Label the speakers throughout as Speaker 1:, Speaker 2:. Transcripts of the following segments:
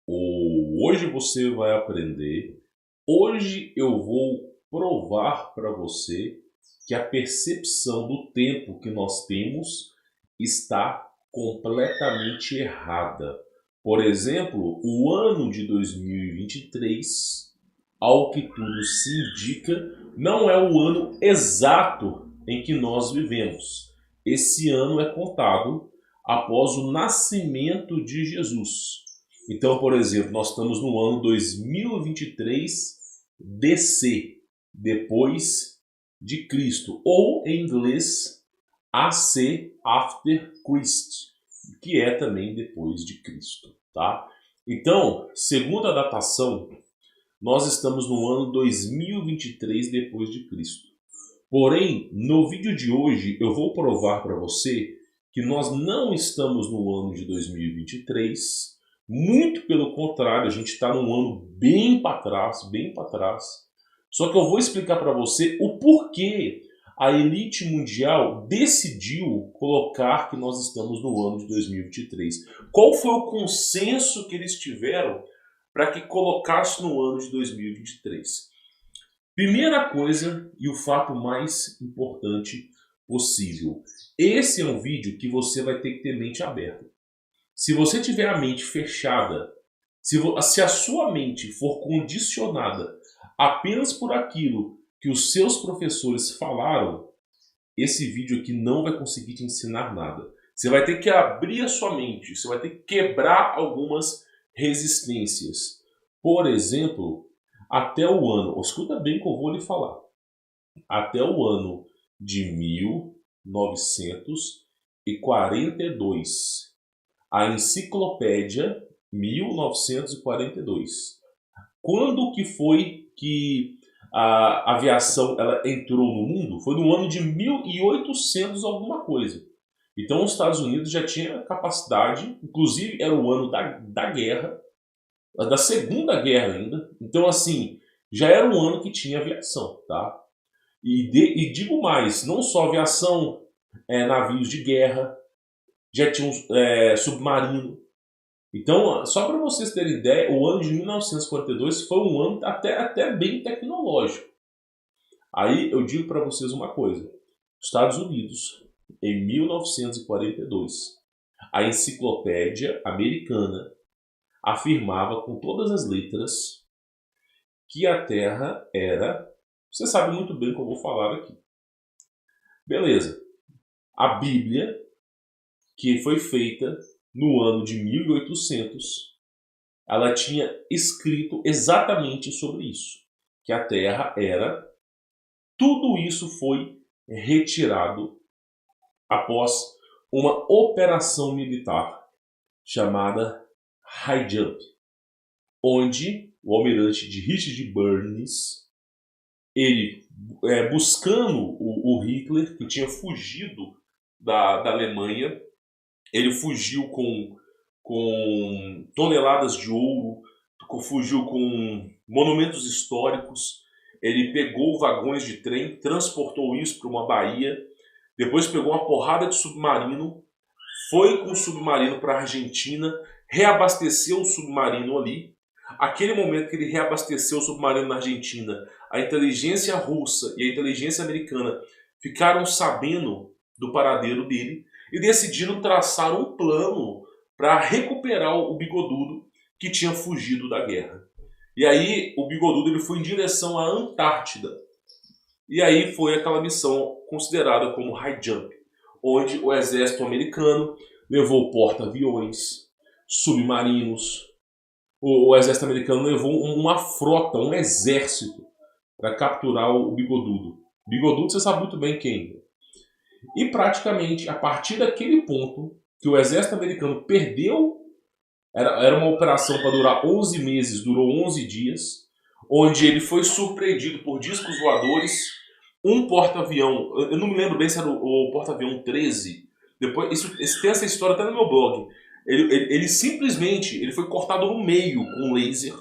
Speaker 1: Hoje você vai aprender. Hoje eu vou provar para você que a percepção do tempo que nós temos está completamente errada. Por exemplo, o ano de 2023, ao que tudo se indica, não é o ano exato em que nós vivemos. Esse ano é contado após o nascimento de Jesus. Então, por exemplo, nós estamos no ano 2023 DC, depois de Cristo, ou em inglês AC, After Christ, que é também depois de Cristo, tá? Então, segundo a datação, nós estamos no ano 2023 depois de Cristo. Porém, no vídeo de hoje eu vou provar para você que nós não estamos no ano de 2023, muito pelo contrário, a gente está num ano bem para trás, bem para trás. Só que eu vou explicar para você o porquê a elite mundial decidiu colocar que nós estamos no ano de 2023. Qual foi o consenso que eles tiveram para que colocasse no ano de 2023? Primeira coisa e o fato mais importante possível. Esse é um vídeo que você vai ter que ter mente aberta. Se você tiver a mente fechada, se a sua mente for condicionada apenas por aquilo que os seus professores falaram, esse vídeo aqui não vai conseguir te ensinar nada. Você vai ter que abrir a sua mente, você vai ter que quebrar algumas resistências. Por exemplo, até o ano, escuta bem que eu vou lhe falar, até o ano de 1942, a enciclopédia 1942. Quando que foi que a aviação ela entrou no mundo? Foi no ano de 1800 alguma coisa. Então os Estados Unidos já tinha capacidade, inclusive era o ano da guerra, da Segunda Guerra ainda. Então assim, já era um ano que tinha aviação, tá? E digo mais, não só aviação, navios de guerra, já tinha submarino. Então, só para vocês terem ideia, o ano de 1942 foi um ano até bem tecnológico. Aí eu digo para vocês uma coisa. Estados Unidos, em 1942, a enciclopédia americana afirmava com todas as letras que a Terra era... Você sabe muito bem o que eu vou falar aqui. Beleza. A Bíblia, que foi feita no ano de 1800, ela tinha escrito exatamente sobre isso, que a Terra era... Tudo isso foi retirado após uma operação militar chamada High Jump, onde o almirante de Richard Burns, ele buscando o Hitler, que tinha fugido da Alemanha, ele fugiu com toneladas de ouro, fugiu com monumentos históricos, ele pegou vagões de trem, transportou isso para uma baía, depois pegou uma porrada de submarino, foi com o submarino para a Argentina, reabasteceu o submarino ali. Aquele momento que ele reabasteceu o submarino na Argentina, a inteligência russa e a inteligência americana ficaram sabendo do paradeiro dele e decidiram traçar um plano para recuperar o Bigodudo que tinha fugido da guerra. E aí o Bigodudo ele foi em direção à Antártida. E aí foi aquela missão considerada como High Jump, onde o exército americano levou porta-aviões, submarinos. O exército americano levou uma frota, um exército, para capturar o Bigodudo. Bigodudo você sabe muito bem quem. E praticamente, a partir daquele ponto, que o exército americano perdeu, era uma operação para durar 11 meses, durou 11 dias, onde ele foi surpreendido por discos voadores, um porta-avião, eu não me lembro bem se era o porta-avião 13, depois, tem essa história até no meu blog, ele simplesmente ele foi cortado no meio com um laser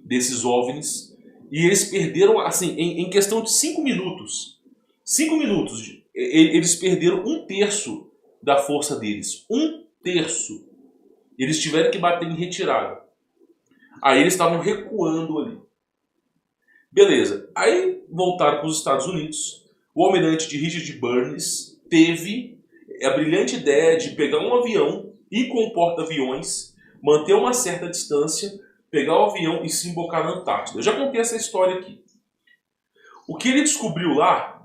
Speaker 1: desses OVNIs, e eles perderam, assim, em questão de 5 minutos, eles perderam 1/3 da força deles. 1/3. Eles tiveram que bater em retirada. Aí eles estavam recuando ali. Beleza. Aí voltaram para os Estados Unidos. O almirante de Richard Burns teve a brilhante ideia de pegar um avião, ir com o porta-aviões, manter uma certa distância, pegar o avião e se embocar na Antártida. Eu já contei essa história aqui. O que ele descobriu lá,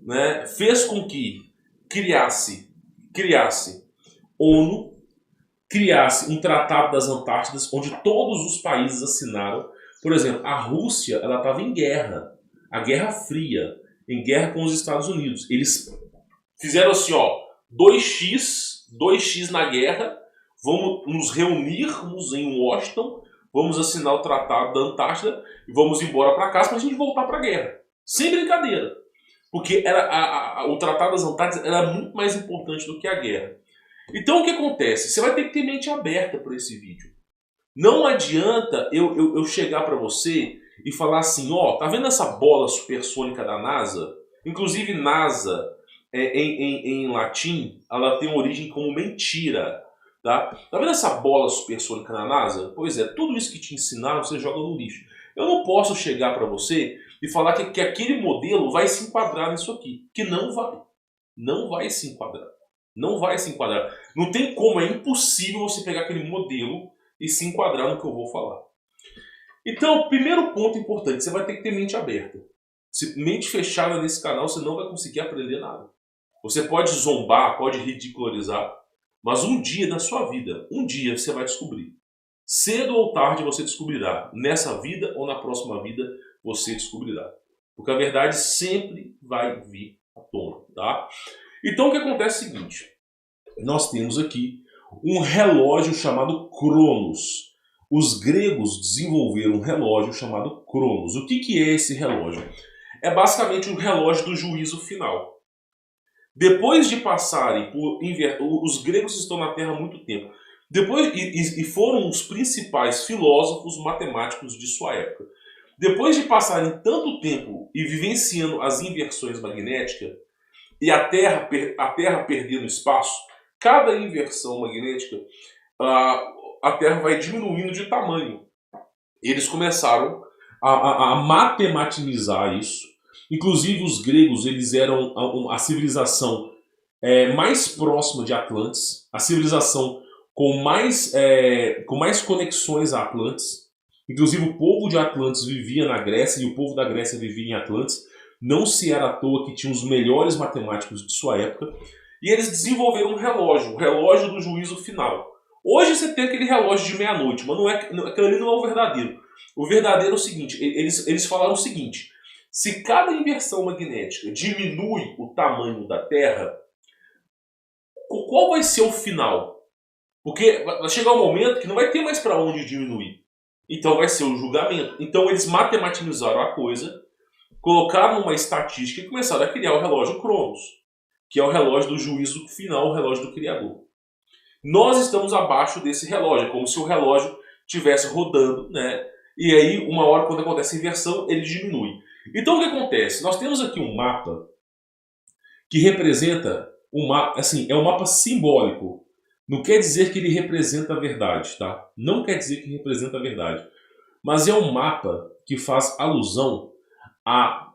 Speaker 1: né, fez com que criasse ONU, criasse um Tratado das Antártidas, onde todos os países assinaram. Por exemplo, a Rússia ela estava em guerra, a Guerra Fria, em guerra com os Estados Unidos. Eles fizeram assim, ó, 2x na guerra, vamos nos reunirmos em Washington, vamos assinar o Tratado da Antártida e vamos embora para casa para a gente voltar para a guerra. Sem brincadeira. Porque o Tratado das Antártidas era muito mais importante do que a guerra. Então o que acontece? Você vai ter que ter mente aberta para esse vídeo. Não adianta eu chegar para você e falar assim, ó, tá vendo essa bola supersônica da NASA? Inclusive NASA, em latim, ela tem origem como mentira. Tá vendo essa bola supersônica da NASA? Pois é, tudo isso que te ensinaram você joga no lixo. Eu não posso chegar para você e falar que aquele modelo vai se enquadrar nisso aqui. Que não vai. Não vai se enquadrar. Não vai se enquadrar. Não tem como, é impossível você pegar aquele modelo e se enquadrar no que eu vou falar. Então, primeiro ponto importante, você vai ter que ter mente aberta. Mente fechada nesse canal, você não vai conseguir aprender nada. Você pode zombar, pode ridicularizar, mas um dia na sua vida, um dia você vai descobrir. Cedo ou tarde você descobrirá. Nessa vida ou na próxima vida você descobrirá. Porque a verdade sempre vai vir à tona, tá? Então o que acontece é o seguinte. Nós temos aqui um relógio chamado Cronos. Os gregos desenvolveram um relógio chamado Cronos. O que é esse relógio? É basicamente um relógio do juízo final. Depois de passarem por... Os gregos estão na Terra há muito tempo. E foram os principais filósofos matemáticos de sua época. Depois de passarem tanto tempo e vivenciando as inversões magnéticas e a Terra perdendo espaço, cada inversão magnética, a Terra vai diminuindo de tamanho. Eles começaram a matematizar isso. Inclusive os gregos eles eram a civilização mais próxima de Atlantis, a civilização com mais conexões a Atlantis. Inclusive o povo de Atlantis vivia na Grécia e o povo da Grécia vivia em Atlantis. Não se era à toa que tinha os melhores matemáticos de sua época. E eles desenvolveram um relógio, o relógio do juízo final. Hoje você tem aquele relógio de meia-noite, mas aquele ali não é o verdadeiro. O verdadeiro é o seguinte, eles falaram o seguinte, se cada inversão magnética diminui o tamanho da Terra, qual vai ser o final? Porque vai chegar um momento que não vai ter mais para onde diminuir. Então vai ser o julgamento. Então eles matematizaram a coisa, colocaram uma estatística e começaram a criar o relógio Cronos, que é o relógio do juízo final, o relógio do Criador. Nós estamos abaixo desse relógio, como se o relógio estivesse rodando, né? E aí, uma hora, quando acontece a inversão, ele diminui. Então, o que acontece? Nós temos aqui um mapa que representa assim, é um mapa simbólico. Não quer dizer que ele representa a verdade, tá? Não quer dizer que representa a verdade. Mas é um mapa que faz alusão a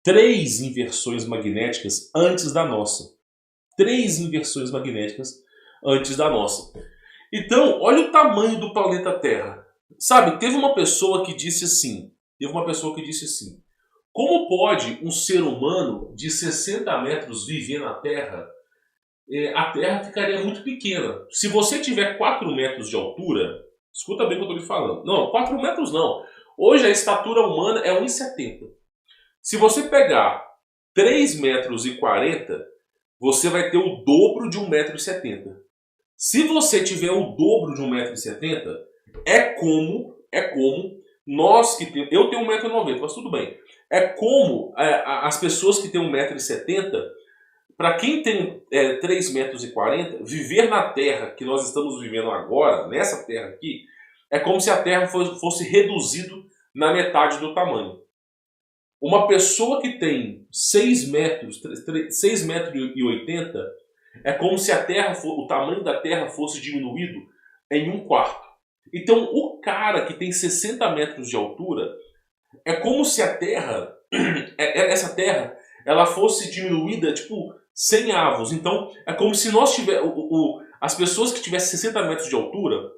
Speaker 1: 3 inversões magnéticas antes da nossa. 3 inversões magnéticas antes da nossa. Então, olha o tamanho do planeta Terra. Sabe, teve uma pessoa que disse assim, como pode um ser humano de 60 metros viver na Terra? A Terra ficaria muito pequena. Se você tiver 4 metros de altura, escuta bem o que eu estou lhe falando. Não, 4 metros não. Hoje a estatura humana é 1,70. Se você pegar 3,40 metros, você vai ter o dobro de 1,70 m. Se você tiver o dobro de 1,70 m, é como nós que temos... Eu tenho 1,90 m, mas tudo bem. É como as pessoas que têm 1,70 m, para quem tem 3,40 metros, viver na Terra que nós estamos vivendo agora, nessa Terra aqui, é como se a Terra fosse reduzido na metade do tamanho. Uma pessoa que tem 6,80 metros, é como se o tamanho da Terra fosse diminuído em 1/4. Então, o cara que tem 60 metros de altura, é como se a Terra, essa Terra, ela fosse diminuída, tipo, 100 avos. Então, é como se nós tivéssemos, as pessoas que tivessem 60 metros de altura,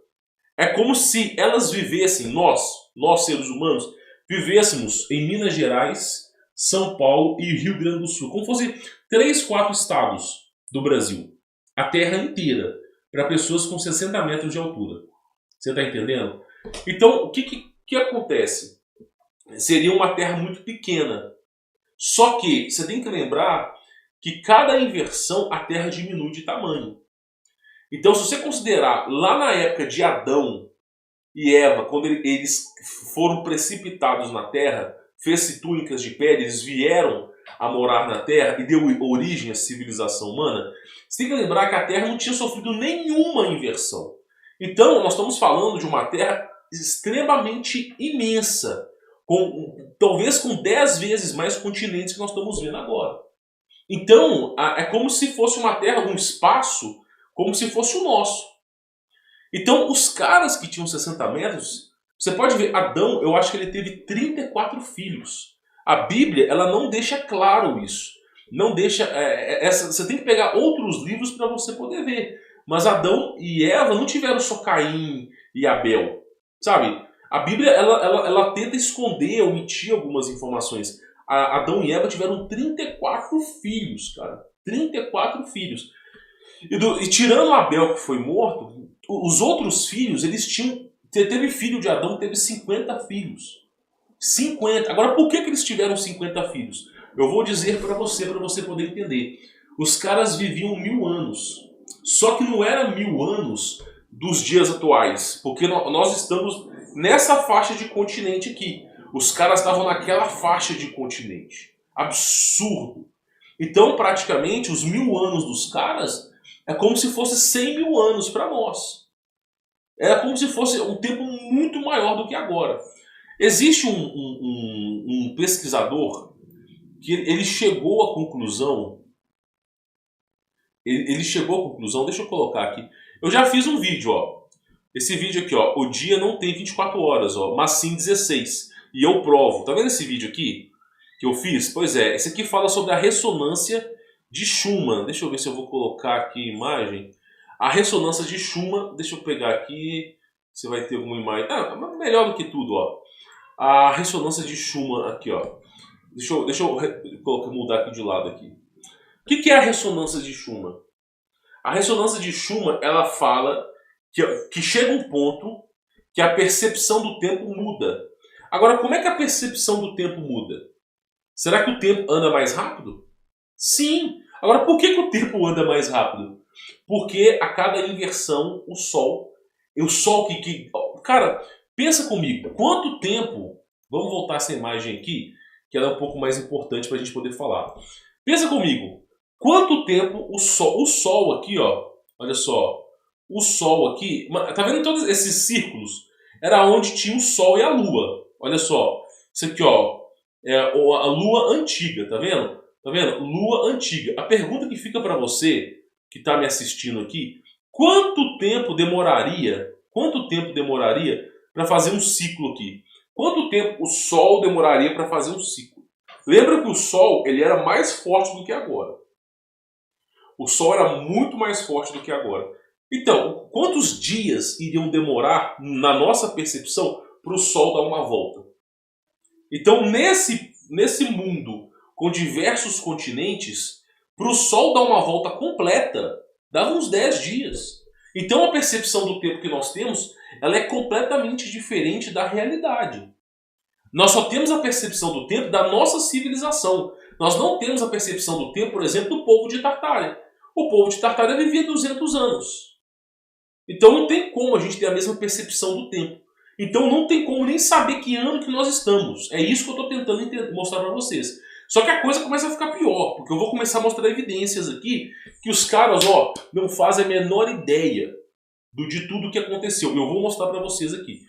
Speaker 1: é como se elas vivessem, nós seres humanos, vivêssemos em Minas Gerais, São Paulo e Rio Grande do Sul. Como fosse 3, 4 estados do Brasil. A Terra inteira. Para pessoas com 60 metros de altura. Você está entendendo? Então, o que acontece? Seria uma Terra muito pequena. Só que você tem que lembrar que cada inversão a Terra diminui de tamanho. Então, se você considerar lá na época de Adão e Eva, quando eles foram precipitados na Terra, fez-se túnicas de pele, eles vieram a morar na Terra e deu origem à civilização humana, você tem que lembrar que a Terra não tinha sofrido nenhuma inversão. Então, nós estamos falando de uma Terra extremamente imensa, talvez com 10 vezes mais continentes que nós estamos vendo agora. Então, é como se fosse uma Terra, um espaço, como se fosse o nosso. Então, os caras que tinham 60 metros, você pode ver, Adão, eu acho que ele teve 34 filhos. A Bíblia, ela não deixa claro isso. Não deixa. Você tem que pegar outros livros para você poder ver. Mas Adão e Eva não tiveram só Caim e Abel. Sabe? A Bíblia, ela tenta esconder, omitir algumas informações. Adão e Eva tiveram 34 filhos, cara. 34 filhos. E tirando Abel, que foi morto, os outros filhos, eles tinham... Teve filho de Adão, teve 50 filhos. 50. Agora, por que eles tiveram 50 filhos? Eu vou dizer para você poder entender. Os caras viviam 1000 anos. Só que não era 1000 anos dos dias atuais. Porque nós estamos nessa faixa de continente aqui. Os caras estavam naquela faixa de continente. Absurdo. Então, praticamente, os 1000 anos dos caras é como se fosse 100 mil anos para nós. É como se fosse um tempo muito maior do que agora. Existe um pesquisador que ele chegou à conclusão. Ele chegou à conclusão, deixa eu colocar aqui. Eu já fiz um vídeo, ó. Esse vídeo aqui, ó. O dia não tem 24 horas, ó, mas sim 16. E eu provo. Tá vendo esse vídeo aqui que eu fiz? Pois é, esse aqui fala sobre a ressonância de Schumann. Deixa eu ver se eu vou colocar aqui a imagem. A ressonância de Schumann, deixa eu pegar aqui. Você vai ter alguma imagem. Melhor do que tudo, ó. A ressonância de Schumann aqui, ó. Deixa eu mudar aqui de lado aqui. O que é a ressonância de Schumann? A ressonância de Schumann, ela fala que chega um ponto que a percepção do tempo muda. Agora, como é que a percepção do tempo muda? Será que o tempo anda mais rápido? Sim. Agora, por que o tempo anda mais rápido? Porque a cada inversão, o Sol Cara, pensa comigo. Quanto tempo... Vamos voltar essa imagem aqui, que ela é um pouco mais importante para a gente poder falar. Pensa comigo. Quanto tempo o Sol aqui, ó. Olha só. O Sol aqui... Tá vendo todos esses círculos? Era onde tinha o Sol e a Lua. Olha só. Isso aqui, ó. É a Lua antiga, tá vendo? Tá vendo? Lua antiga. A pergunta que fica para você, que está me assistindo aqui, quanto tempo demoraria para fazer um ciclo aqui? Quanto tempo o Sol demoraria para fazer um ciclo? Lembra que o Sol ele era mais forte do que agora. O Sol era muito mais forte do que agora. Então, quantos dias iriam demorar, na nossa percepção, para o Sol dar uma volta? Então, nesse mundo com diversos continentes, para o Sol dar uma volta completa, dava uns 10 dias. Então, a percepção do tempo que nós temos, ela é completamente diferente da realidade. Nós só temos a percepção do tempo da nossa civilização. Nós não temos a percepção do tempo, por exemplo, do povo de Tartária. O povo de Tartária vivia 200 anos. Então, não tem como a gente ter a mesma percepção do tempo. Então não tem como nem saber que ano que nós estamos. É isso que eu estou tentando mostrar para vocês. Só que a coisa começa a ficar pior, porque eu vou começar a mostrar evidências aqui que os caras, ó, não fazem a menor ideia de tudo que aconteceu. Eu vou mostrar para vocês aqui.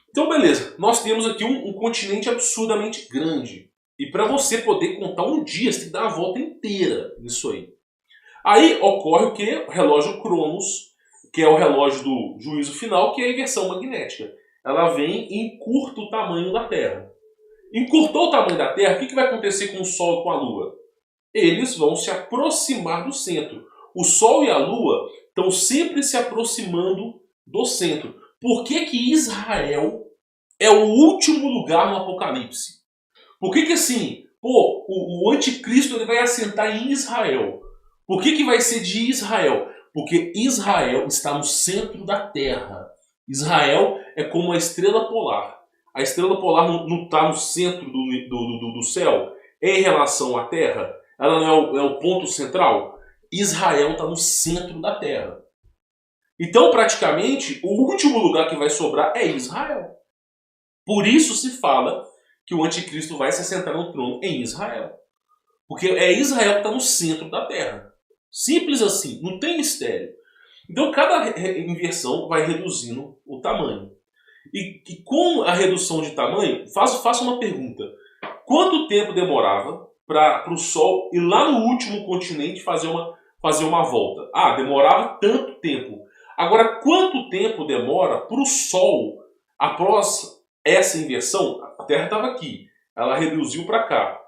Speaker 1: Então beleza, nós temos aqui um continente absurdamente grande. E para você poder contar um dia, você tem que dar a volta inteira nisso aí. Aí ocorre o que? O relógio Cronos que é o relógio do juízo final, que é a inversão magnética. Ela vem e encurta o tamanho da Terra. Encurtou o tamanho da Terra, o que vai acontecer com o Sol e com a Lua? Eles vão se aproximar do centro. O Sol e a Lua estão sempre se aproximando do centro. Por que que Israel é o último lugar no Apocalipse? Por que que assim, o anticristo ele vai assentar em Israel? Por que que vai ser de Israel? Porque Israel está no centro da Terra. Israel é como a estrela polar. A estrela polar não está no centro do céu em relação à Terra? Ela não é o ponto central? Israel está no centro da Terra. Então, praticamente, o último lugar que vai sobrar é Israel. Por isso se fala que o anticristo vai se assentar no trono em Israel. Porque é Israel que está no centro da Terra. Simples assim, não tem mistério. Então, cada inversão vai reduzindo o tamanho. E com a redução de tamanho, faço uma pergunta. Quanto tempo demorava para o Sol ir lá no último continente fazer uma volta? Ah, demorava tanto tempo. Agora, quanto tempo demora para o Sol, após essa inversão? A Terra estava aqui, ela reduziu para cá.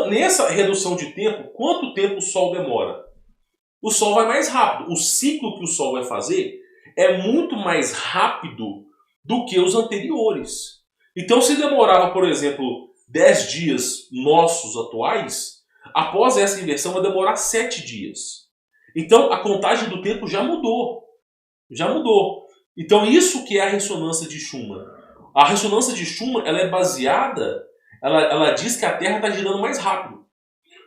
Speaker 1: Nessa redução de tempo, quanto tempo o Sol demora? O Sol vai mais rápido. O ciclo que o Sol vai fazer é muito mais rápido do que os anteriores. Então, se demorava, por exemplo, 10 dias nossos atuais, após essa inversão vai demorar 7 dias. Então, a contagem do tempo já mudou. Já mudou. Então, isso que é a ressonância de Schumann. A ressonância de Schumann ela é baseada, ela diz que a Terra está girando mais rápido.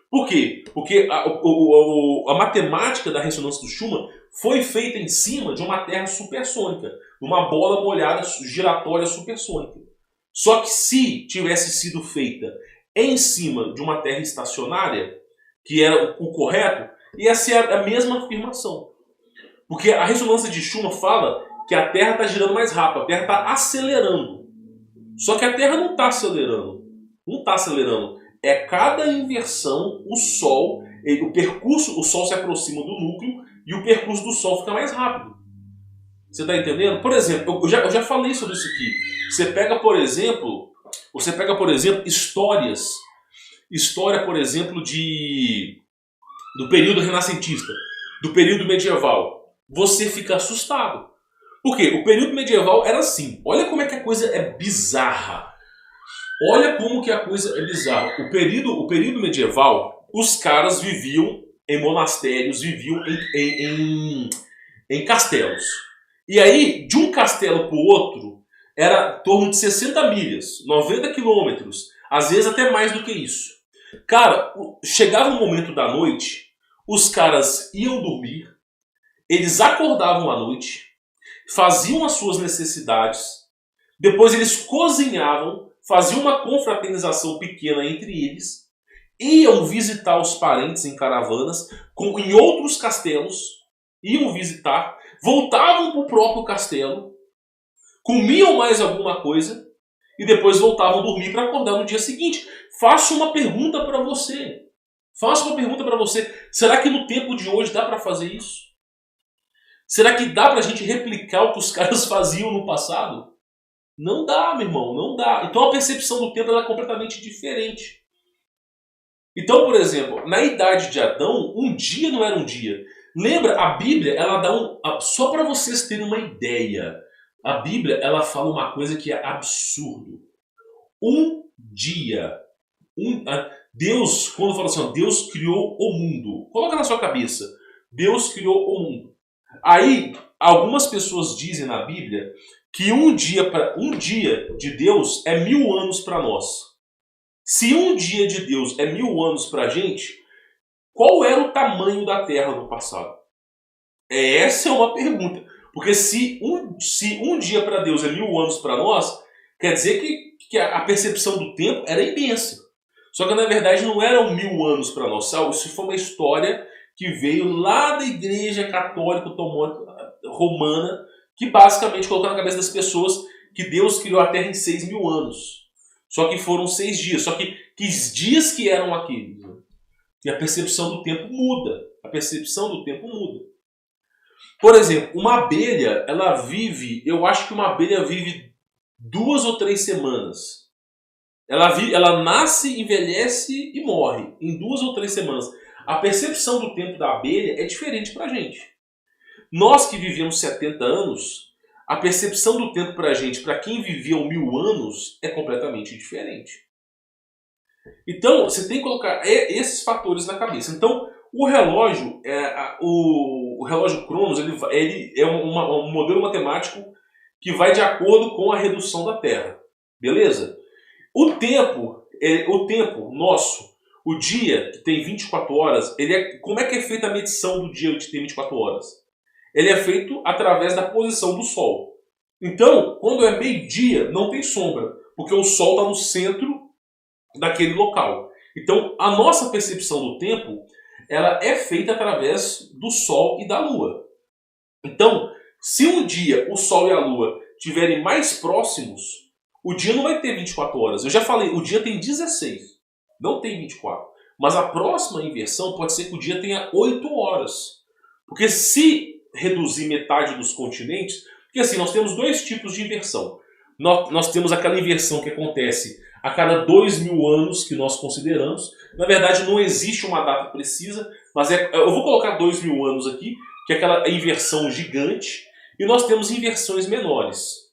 Speaker 1: Por quê? Porque a matemática da ressonância do Schumann foi feita em cima de uma Terra supersônica, uma bola molhada giratória supersônica. Só que se tivesse sido feita em cima de uma Terra estacionária, que era o correto, ia ser a mesma afirmação. Porque a ressonância de Schumann fala que a Terra está girando mais rápido, a Terra está acelerando. Só que a Terra não está acelerando. Não está acelerando. É cada inversão, o Sol se aproxima do núcleo e o percurso do Sol fica mais rápido. Você está entendendo? Por exemplo, eu já falei sobre isso aqui. Você pega, por exemplo, histórias. História, por exemplo, do período renascentista, do período medieval. Você fica assustado. Por quê? O período medieval era assim. Olha como é que a coisa é bizarra. Olha como que a coisa é bizarra. O período medieval, os caras viviam em monastérios, viviam em castelos. E aí, de um castelo para o outro, era em torno de 60 milhas, 90 quilômetros, às vezes até mais do que isso. Cara, chegava um momento da noite, os caras iam dormir, eles acordavam à noite, faziam as suas necessidades, depois eles cozinhavam, faziam uma confraternização pequena entre eles, iam visitar os parentes em caravanas, em outros castelos, iam visitar, voltavam para o próprio castelo, comiam mais alguma coisa e depois voltavam a dormir para acordar no dia seguinte. Faço uma pergunta para você. Será que no tempo de hoje dá para fazer isso? Será que dá para a gente replicar o que os caras faziam no passado? Não dá, meu irmão, não dá. Então a percepção do tempo ela é completamente diferente. Então, por exemplo, na idade de Adão, um dia não era um dia. Lembra, a Bíblia, ela dá só para vocês terem uma ideia, a Bíblia, ela fala uma coisa que é absurdo. Um dia, Deus, quando fala assim, Deus criou o mundo. Coloca na sua cabeça, Deus criou o mundo. Aí, algumas pessoas dizem na Bíblia que um dia de Deus é 1000 anos para nós. Se um dia de Deus é 1000 anos para a gente, qual era o tamanho da Terra no passado? Essa é uma pergunta. Porque se um dia para Deus é 1000 anos para nós, quer dizer que a percepção do tempo era imensa. Só que na verdade não eram 1000 anos para nós. Isso foi uma história que veio lá da Igreja Católica Romana, que basicamente colocou na cabeça das pessoas que Deus criou a Terra em 6000 anos. Só que foram 6 dias. Só que dias que eram aqueles? E a percepção do tempo muda. Por exemplo, uma abelha, ela vive, eu acho que uma abelha vive 2 ou 3 semanas. Ela nasce, envelhece e morre em 2 ou 3 semanas. A percepção do tempo da abelha é diferente pra gente. Nós que vivemos 70 anos, a percepção do tempo pra gente, pra quem viveu 1000 anos, é completamente diferente. Então, você tem que colocar esses fatores na cabeça. Então, o relógio, o relógio Cronos, ele é um modelo matemático que vai de acordo com a redução da Terra. Beleza? O tempo nosso, o dia que tem 24 horas, como é que é feita a medição do dia que tem 24 horas? Ele é feito através da posição do Sol. Então, quando é meio-dia, não tem sombra, porque o Sol está no centro daquele local. Então, a nossa percepção do tempo, ela é feita através do Sol e da Lua. Então, se um dia o Sol e a Lua estiverem mais próximos, o dia não vai ter 24 horas. Eu já falei, o dia tem 16, não tem 24. Mas a próxima inversão pode ser que o dia tenha 8 horas. Porque se reduzir metade dos continentes, porque assim, nós temos dois tipos de inversão. Nós temos aquela inversão que acontece a cada 2000 anos que nós consideramos. Na verdade, não existe uma data precisa, mas eu vou colocar 2000 anos aqui, que é aquela inversão gigante, e nós temos inversões menores.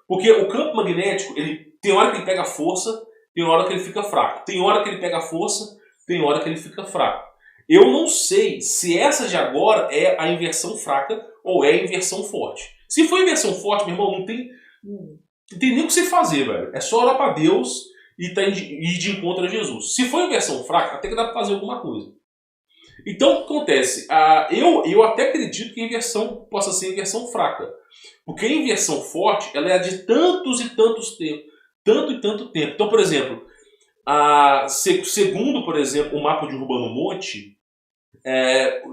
Speaker 1: Porque o campo magnético, tem hora que ele pega força, tem hora que ele fica fraco. Tem hora que ele pega força, tem hora que ele fica fraco. Eu não sei se essa de agora é a inversão fraca ou é a inversão forte. Se for inversão forte, meu irmão, não tem nem o que você fazer, velho. É só orar para Deus e ir de encontro a Jesus. Se for inversão fraca, até que dá para fazer alguma coisa. Então, o que acontece? Eu até acredito que a inversão possa ser inversão fraca. Porque a inversão forte, ela é de tantos e tantos tempos. Tanto e tanto tempo. Então, por exemplo, segundo, por exemplo, o mapa de Urbano Monte,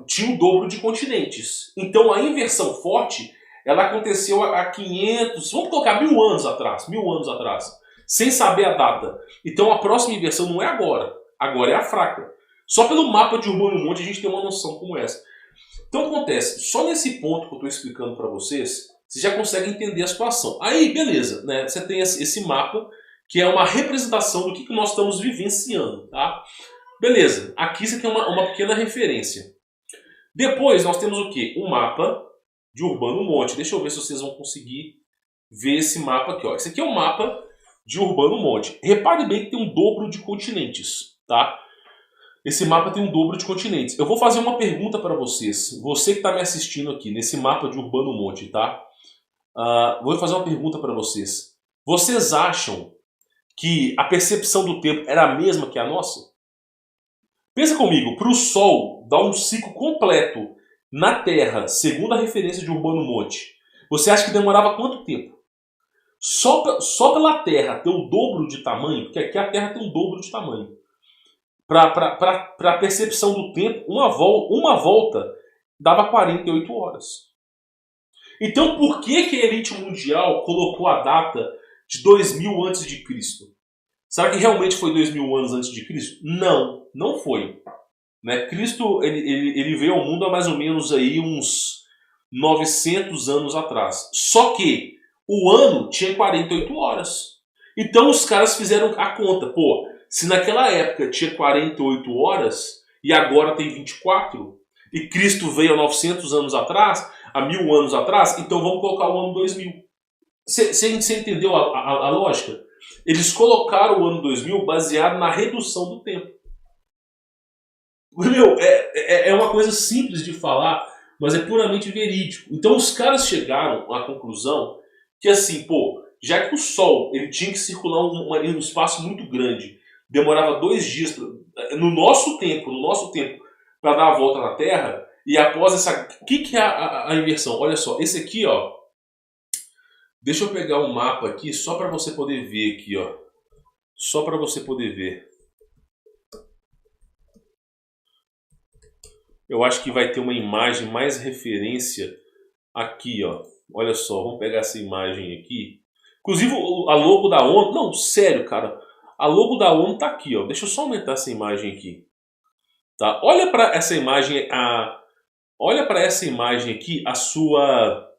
Speaker 1: tinha o dobro de continentes. Então, a inversão forte, ela aconteceu há 500, vamos colocar 1000 anos atrás. 1000 anos atrás. Sem saber a data. Então, a próxima inversão não é agora. Agora é a fraca. Só pelo mapa de Urbano Monte a gente tem uma noção como essa. Então acontece, só nesse ponto que eu estou explicando para vocês, você já consegue entender a situação. Aí, beleza, né? Você tem esse mapa, que é uma representação do que nós estamos vivenciando, tá? Beleza, aqui você tem uma pequena referência. Depois nós temos o quê? Um mapa de Urbano Monte. Deixa eu ver se vocês vão conseguir ver esse mapa aqui. Ó. Esse aqui é o mapa de Urbano Monte. Repare bem que tem um dobro de continentes, tá? Esse mapa tem um dobro de continentes. Eu vou fazer uma pergunta para vocês. Você que está me assistindo aqui, nesse mapa de Urbano Monte, tá? Vou fazer uma pergunta para vocês. Vocês acham que a percepção do tempo era a mesma que a nossa? Pensa comigo, para o Sol dar um ciclo completo na Terra, segundo a referência de Urbano Monte, você acha que demorava quanto tempo? Só pela Terra ter o dobro de tamanho, porque aqui a Terra tem um dobro de tamanho. Para a percepção do tempo, uma volta dava 48 horas. Então por que a elite mundial colocou a data de 2000 a.C.? Será que realmente foi 2000 anos antes de Cristo? Não, não foi. Né? Cristo ele veio ao mundo há mais ou menos aí uns 900 anos atrás. Só que o ano tinha 48 horas. Então os caras fizeram a conta. Pô, se naquela época tinha 48 horas e agora tem 24, e Cristo veio há 900 anos atrás, há 1000 anos atrás, então vamos colocar o ano 2000. Você entendeu a lógica? Eles colocaram o ano 2000 baseado na redução do tempo. Meu, é uma coisa simples de falar, mas é puramente verídico. Então os caras chegaram à conclusão que assim, pô, já que o Sol ele tinha que circular um espaço muito grande, demorava 2 dias no nosso tempo para dar a volta na Terra, e após essa, o que é a inversão? Olha só, esse aqui, ó, deixa eu pegar um mapa aqui só para você poder ver aqui, ó, só para você poder ver. Eu acho que vai ter uma imagem mais referência aqui, ó. Olha só, vamos pegar essa imagem aqui. Inclusive a logo da ONU, não, sério, cara. A logo da ONU tá aqui, ó. Deixa eu só aumentar essa imagem aqui. Tá? Olha para essa imagem, olha para essa imagem aqui à sua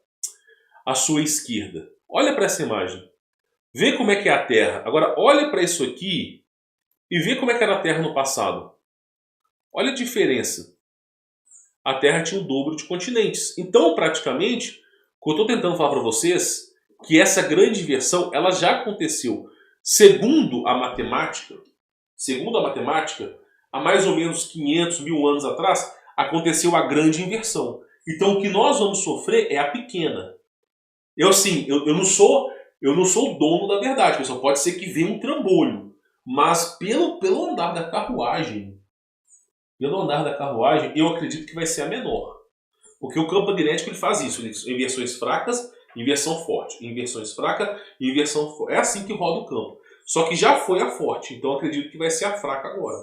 Speaker 1: esquerda. Olha para essa imagem. Vê como é que é a Terra. Agora olha para isso aqui e vê como é que era a Terra no passado. Olha a diferença. A Terra tinha o dobro de continentes. Então, praticamente, o que eu estou tentando falar para vocês, que essa grande inversão, ela já aconteceu. Segundo a matemática, há mais ou menos 500 mil anos atrás, aconteceu a grande inversão. Então, o que nós vamos sofrer é a pequena. Eu não sou o dono da verdade, pessoal. Pode ser que venha um trambolho. Mas pelo andar da carruagem, eu acredito que vai ser a menor. Porque o campo magnético ele faz isso. Inversões fracas, inversão forte. Inversões fracas, inversão forte. É assim que roda o campo. Só que já foi a forte. Então eu acredito que vai ser a fraca agora.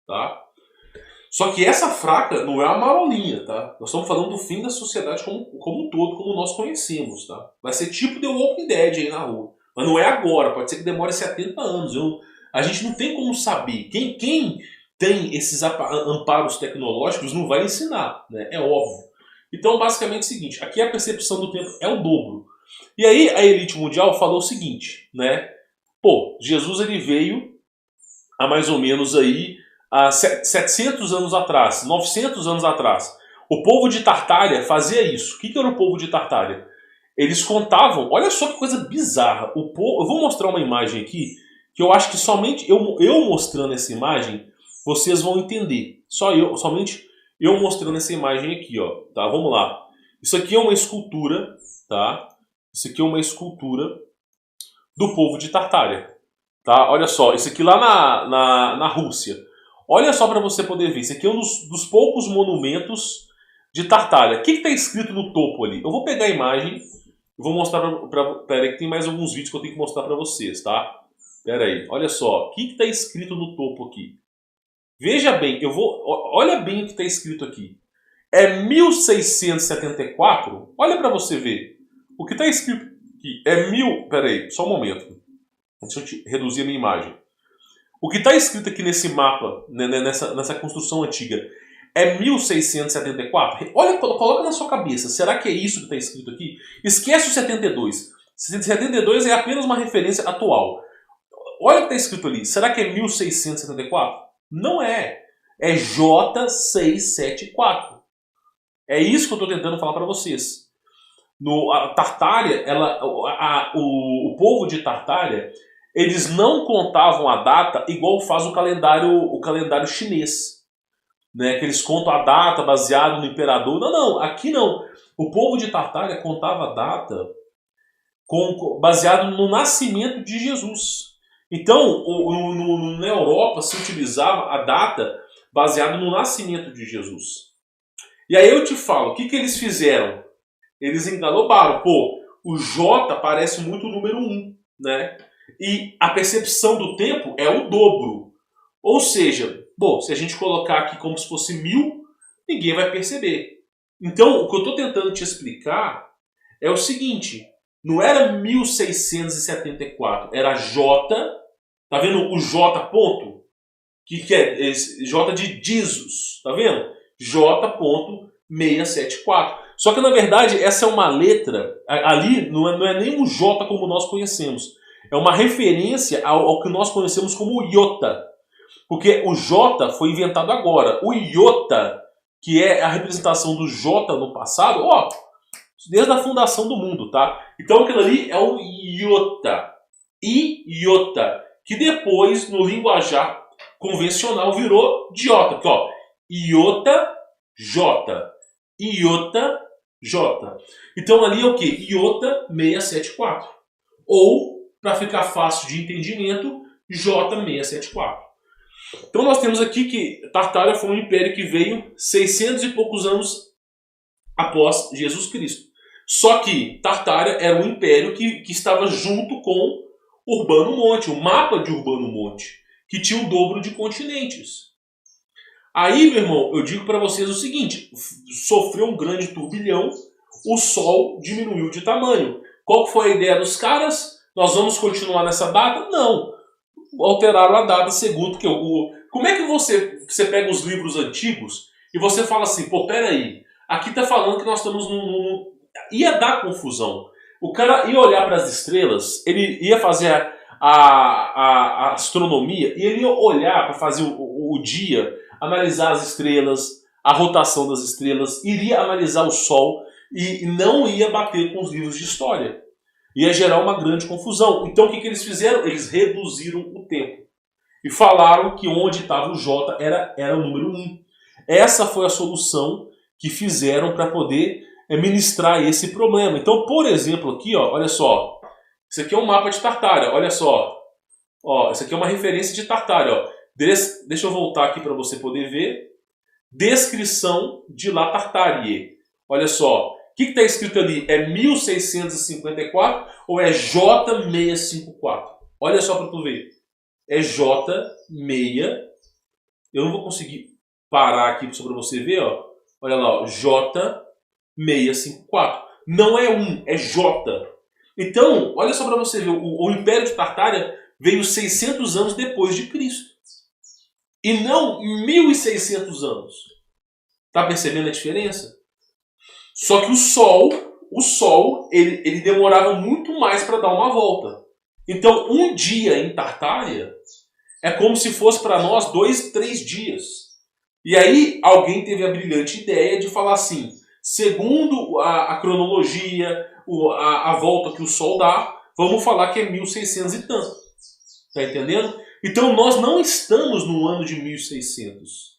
Speaker 1: Tá? Só que essa fraca não é a marolinha. Tá? Nós estamos falando do fim da sociedade como um todo, como nós conhecemos. Tá? Vai ser tipo The Walking Dead aí na rua. Mas não é agora. Pode ser que demore 70 anos. A gente não tem como saber. Quem tem esses amparos tecnológicos não vai ensinar, né? É óbvio. Então, basicamente é o seguinte, aqui a percepção do tempo é o dobro. E aí a elite mundial falou o seguinte, né? Pô, Jesus ele veio há mais ou menos aí há 700 anos atrás, 900 anos atrás. O povo de Tartária fazia isso. O que era o povo de Tartária? Eles contavam, olha só que coisa bizarra. Eu vou mostrar uma imagem aqui, que eu acho que somente eu mostrando essa imagem, vocês vão entender. Somente eu mostrando essa imagem aqui, ó. Tá, vamos lá. Isso aqui é uma escultura, tá? Isso aqui é uma escultura do povo de Tartária, tá? Olha só, isso aqui lá na Rússia. Olha só para você poder ver. Isso aqui é um dos poucos monumentos de Tartária. O que está escrito no topo ali? Eu vou pegar a imagem e vou mostrar pera aí que tem mais alguns vídeos que eu tenho que mostrar para vocês, tá? Pera aí, olha só. O que está escrito no topo aqui? Veja bem, olha bem o que está escrito aqui. É 1674? Olha para você ver. O que está escrito aqui é Peraí, só um momento. Deixa eu reduzir a minha imagem. O que está escrito aqui nesse mapa, né, nessa construção antiga, é 1674? Olha, coloca na sua cabeça. Será que é isso que está escrito aqui? Esquece o 72. 72 é apenas uma referência atual. Olha o que está escrito ali. Será que é 1674? Não é. É J674. É isso que eu estou tentando falar para vocês. A Tartária, o povo de Tartária, eles não contavam a data igual faz o calendário chinês. Né? Que eles contam a data baseado no imperador. Não, aqui não. O povo de Tartária contava a data baseado no nascimento de Jesus. Então, na Europa se utilizava a data baseada no nascimento de Jesus. E aí eu te falo, o que eles fizeram? Eles engalobaram. Pô, o J parece muito o número 1, né? E a percepção do tempo é o dobro. Ou seja, bom, se a gente colocar aqui como se fosse 1000, ninguém vai perceber. Então, o que eu estou tentando te explicar é o seguinte, não era 1674, era J. Tá vendo o J ponto? Que é J de Jesus. Tá vendo? J.674. Só que na verdade essa é uma letra, ali não é nem um J como nós conhecemos. É uma referência ao que nós conhecemos como iota. Porque o J foi inventado agora. O iota, que é a representação do J no passado, ó, desde a fundação do mundo, tá? Então aquilo ali é o iota. Iota. Que depois, no linguajar convencional, virou diota. Aqui, ó, iota, J. Iota, J. Então ali é o que? Iota 674. Ou, para ficar fácil de entendimento, J674. Então nós temos aqui que Tartária foi um império que veio 600 e poucos anos após Jesus Cristo. Só que Tartária era um império que estava junto com Urbano Monte, o mapa de Urbano Monte, que tinha o dobro de continentes. Aí, meu irmão, eu digo para vocês o seguinte, sofreu um grande turbilhão, o Sol diminuiu de tamanho. Qual foi a ideia dos caras? Nós vamos continuar nessa data? Não. Alteraram a data segundo como é que você pega os livros antigos e você fala assim, pô, peraí, Aqui está falando que nós estamos ia dar confusão. O cara ia olhar para as estrelas, ele ia fazer a astronomia, e ele ia olhar para fazer o dia, analisar as estrelas, a rotação das estrelas, iria analisar o Sol e não ia bater com os livros de história. Ia gerar uma grande confusão. Então o que eles fizeram? Eles reduziram o tempo. E falaram que onde estava o J era o número 1. Essa foi a solução que fizeram para poder ministrar esse problema. Então, por exemplo, aqui, ó, olha só. Isso aqui é um mapa de Tartária, olha só. Ó, isso aqui é uma referência de Tartária. Ó. Deixa eu voltar aqui para você poder ver. Descrição de La Tartarie. Olha só. O que está escrito ali? É 1654 ou é J654? Olha só para tu ver. É J6. Eu não vou conseguir parar aqui só para você ver. Ó. Olha lá, ó, J654. Não é 1, é J. Então, olha só para você ver. O Império de Tartária veio 600 anos depois de Cristo. E não 1600 anos. Tá percebendo a diferença? Só que o Sol, ele demorava muito mais para dar uma volta. Então, um dia em Tartária é como se fosse para nós 2, 3 dias. E aí, alguém teve a brilhante ideia de falar assim, segundo a cronologia, a volta que o Sol dá, vamos falar que é 1600 e tanto. Tá entendendo? Então, nós não estamos no ano de 1600.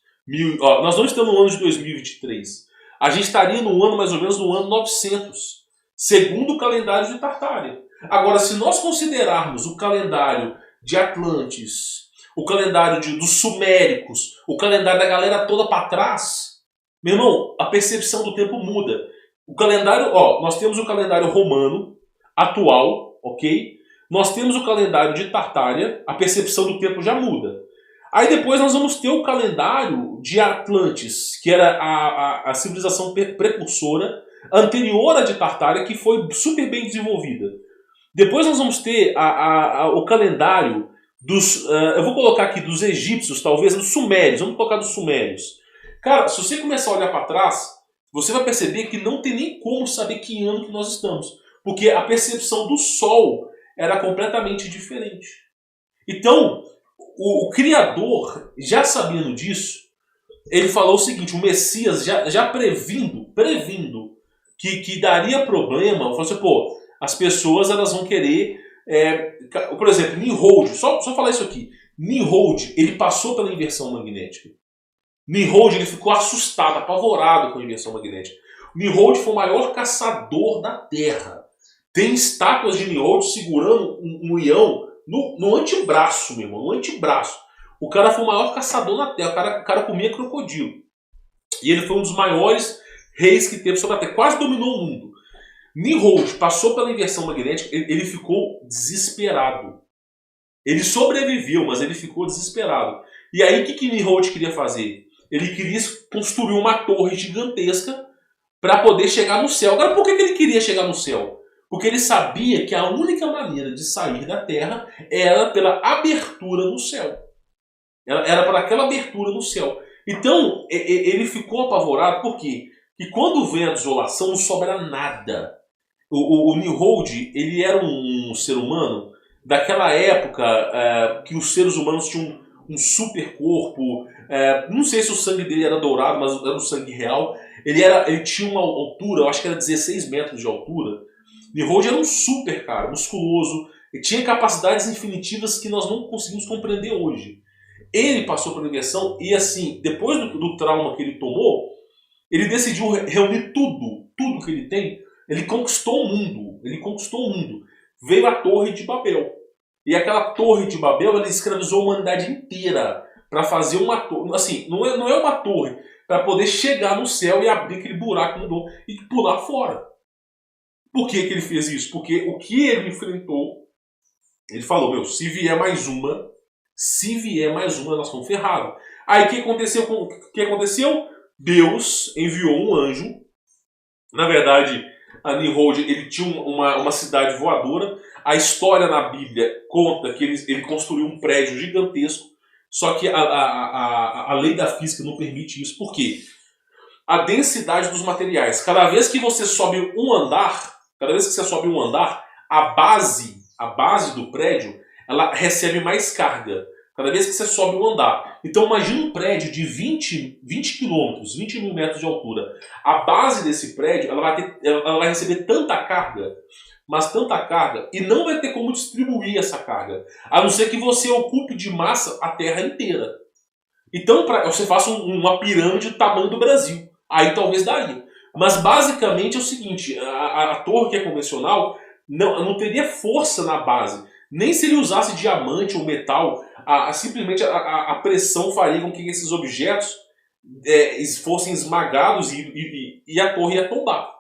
Speaker 1: Nós não estamos no ano de 2023. A gente estaria no ano, mais ou menos, no ano 900, segundo o calendário de Tartária. Agora, se nós considerarmos o calendário de Atlantes, o calendário dos Suméricos, o calendário da galera toda para trás, meu irmão, a percepção do tempo muda. O calendário, nós temos o calendário romano atual, ok? Nós temos o calendário de Tartária, a percepção do tempo já muda. Aí depois nós vamos ter o calendário de Atlantes, que era a civilização precursora, anterior à de Tartária, que foi super bem desenvolvida. Depois nós vamos ter o calendário dos... eu vou colocar aqui dos egípcios, talvez, dos sumérios. Vamos colocar dos sumérios. Cara, se você começar a olhar para trás, você vai perceber que não tem nem como saber que ano que nós estamos. Porque a percepção do Sol era completamente diferente. Então, o Criador, já sabendo disso, ele falou o seguinte, o Messias, já previndo que daria problema, falou assim, pô, as pessoas elas vão querer, por exemplo, Nimrod, só falar isso aqui, Nimrod, ele passou pela inversão magnética. Nimrod, ele ficou assustado, apavorado com a inversão magnética. Nimrod foi o maior caçador da Terra. Tem estátuas de Nimrod segurando um leão no antebraço, meu irmão, no antebraço. O cara foi o maior caçador na Terra, o cara comia crocodilo. E ele foi um dos maiores reis que teve sobre a Terra, quase dominou o mundo. Nimrod passou pela inversão magnética, ele ficou desesperado. Ele sobreviveu, mas ele ficou desesperado. E aí o que Nimrod queria fazer? Ele queria construir uma torre gigantesca para poder chegar no céu. Agora, por que ele queria chegar no céu? Porque ele sabia que a única maneira de sair da Terra era pela abertura no céu. Era para aquela abertura no céu. Então, ele ficou apavorado, por quê? Porque quando vem a desolação, não sobra nada. O Nimrod, ele era um ser humano daquela época que os seres humanos tinham um super corpo. Não sei se o sangue dele era dourado, mas era um sangue real. Ele tinha uma altura, eu acho que era 16 metros de altura. Nimrod era um super cara, musculoso. Ele tinha capacidades infinitivas que nós não conseguimos compreender hoje. Ele passou pela inversão e, assim, depois do trauma que ele tomou, ele decidiu reunir tudo que ele tem. Ele conquistou o mundo. Veio a Torre de Babel. E aquela Torre de Babel, ele escravizou a humanidade inteira para fazer uma torre. Assim, não é uma torre para poder chegar no céu e abrir aquele buraco no dom e pular fora. Por que ele fez isso? Porque o que ele enfrentou, ele falou, se vier mais uma, nós estamos ferrados. Aí o que aconteceu? Deus enviou um anjo. Na verdade, a Nimrod, ele tinha uma cidade voadora. A história na Bíblia conta que ele construiu um prédio gigantesco. Só que a lei da física não permite isso. Por quê? a densidade dos materiais. Cada vez que você sobe um andar, a base do prédio, ela recebe mais carga. Cada vez que você sobe um andar. Então imagine um prédio de 20 quilômetros, 20 mil metros de altura. A base desse prédio, ela vai receber tanta carga, mas tanta carga, e não vai ter como distribuir essa carga. A não ser que você ocupe de massa a terra inteira. Então você faça uma pirâmide do tamanho do Brasil. Aí talvez daria. Mas basicamente é o seguinte, a torre que é convencional não teria força na base. Nem se ele usasse diamante ou metal, simplesmente a pressão faria com que esses objetos fossem esmagados e a torre ia tombar.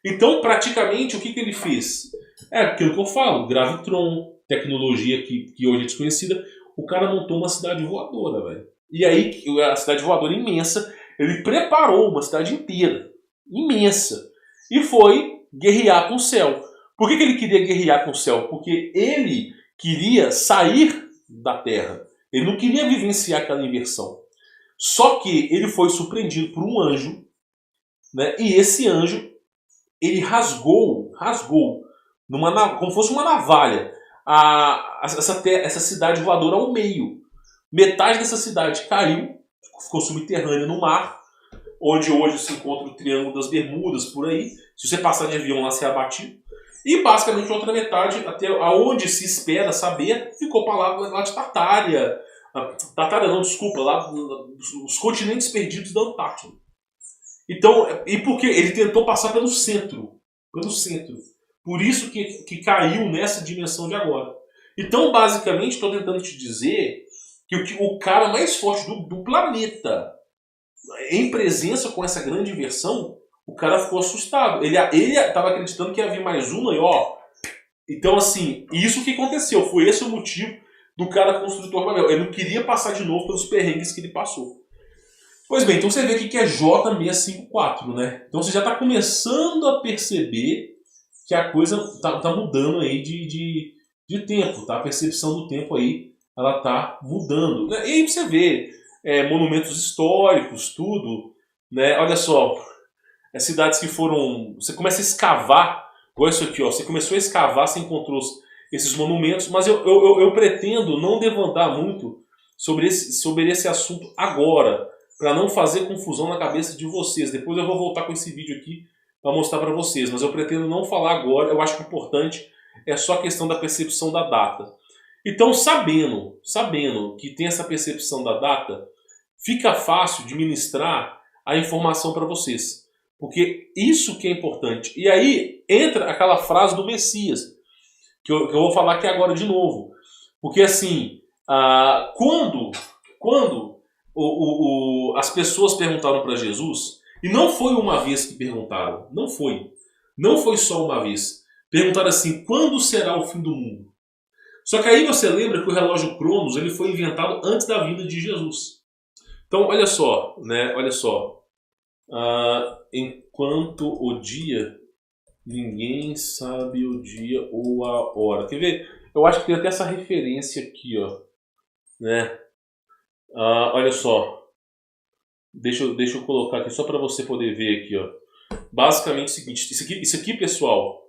Speaker 1: Então, praticamente, o que ele fez? É aquilo que eu falo, gravitron, tecnologia que hoje é desconhecida. O cara montou uma cidade voadora, velho. E aí, a cidade voadora imensa, ele preparou uma cidade inteira, imensa, e foi guerrear com o céu. Por que ele queria guerrear com o céu? Porque ele queria sair da Terra. Ele não queria vivenciar aquela inversão. Só que ele foi surpreendido por um anjo, né? E esse anjo, ele rasgou, como fosse uma navalha, essa cidade voadora ao meio. Metade dessa cidade caiu, ficou subterrânea no mar, onde hoje se encontra o Triângulo das Bermudas, por aí. Se você passar de avião lá, você é abatido. E basicamente a outra metade, até aonde se espera saber, ficou para lá de Tartária. Tartária não, desculpa, lá os continentes perdidos da Antártida. Então, e porque ele tentou passar pelo centro. Por isso que caiu nessa dimensão de agora. Então, basicamente, estou tentando te dizer que o cara mais forte do planeta, em presença com essa grande inversão, o cara ficou assustado. Ele estava acreditando que ia vir mais uma e ó. Então, assim, isso que aconteceu. Foi esse o motivo do cara construtor Babel. Ele não queria passar de novo pelos perrengues que ele passou. Pois bem, então você vê aqui que é J654, né? Então você já está começando a perceber que a coisa tá mudando aí de tempo, tá? A percepção do tempo aí, ela tá mudando. E aí você vê monumentos históricos, tudo, né? Olha só, as cidades que foram... Você começa a escavar, olha isso aqui, ó. Você começou a escavar, você encontrou esses monumentos, mas eu pretendo não devandar muito sobre esse assunto agora, para não fazer confusão na cabeça de vocês. Depois eu vou voltar com esse vídeo aqui para mostrar para vocês, mas eu pretendo não falar agora. Eu acho que o importante é só a questão da percepção da data. Então, sabendo que tem essa percepção da data, fica fácil de ministrar a informação para vocês. Porque isso que é importante. E aí entra aquela frase do Messias, que eu vou falar aqui agora de novo. Porque assim, quando as pessoas perguntaram para Jesus, e não foi uma vez que perguntaram, não foi só uma vez, perguntaram assim, quando será o fim do mundo? Só que aí você lembra que o relógio Cronos ele foi inventado antes da vinda de Jesus. Então olha só, né? Olha só, enquanto o dia, ninguém sabe o dia ou a hora. Quer ver? Eu acho que tem até essa referência aqui, ó, né? Olha só, deixa eu colocar aqui só para você poder ver aqui, ó. Basicamente é o seguinte, isso aqui, pessoal,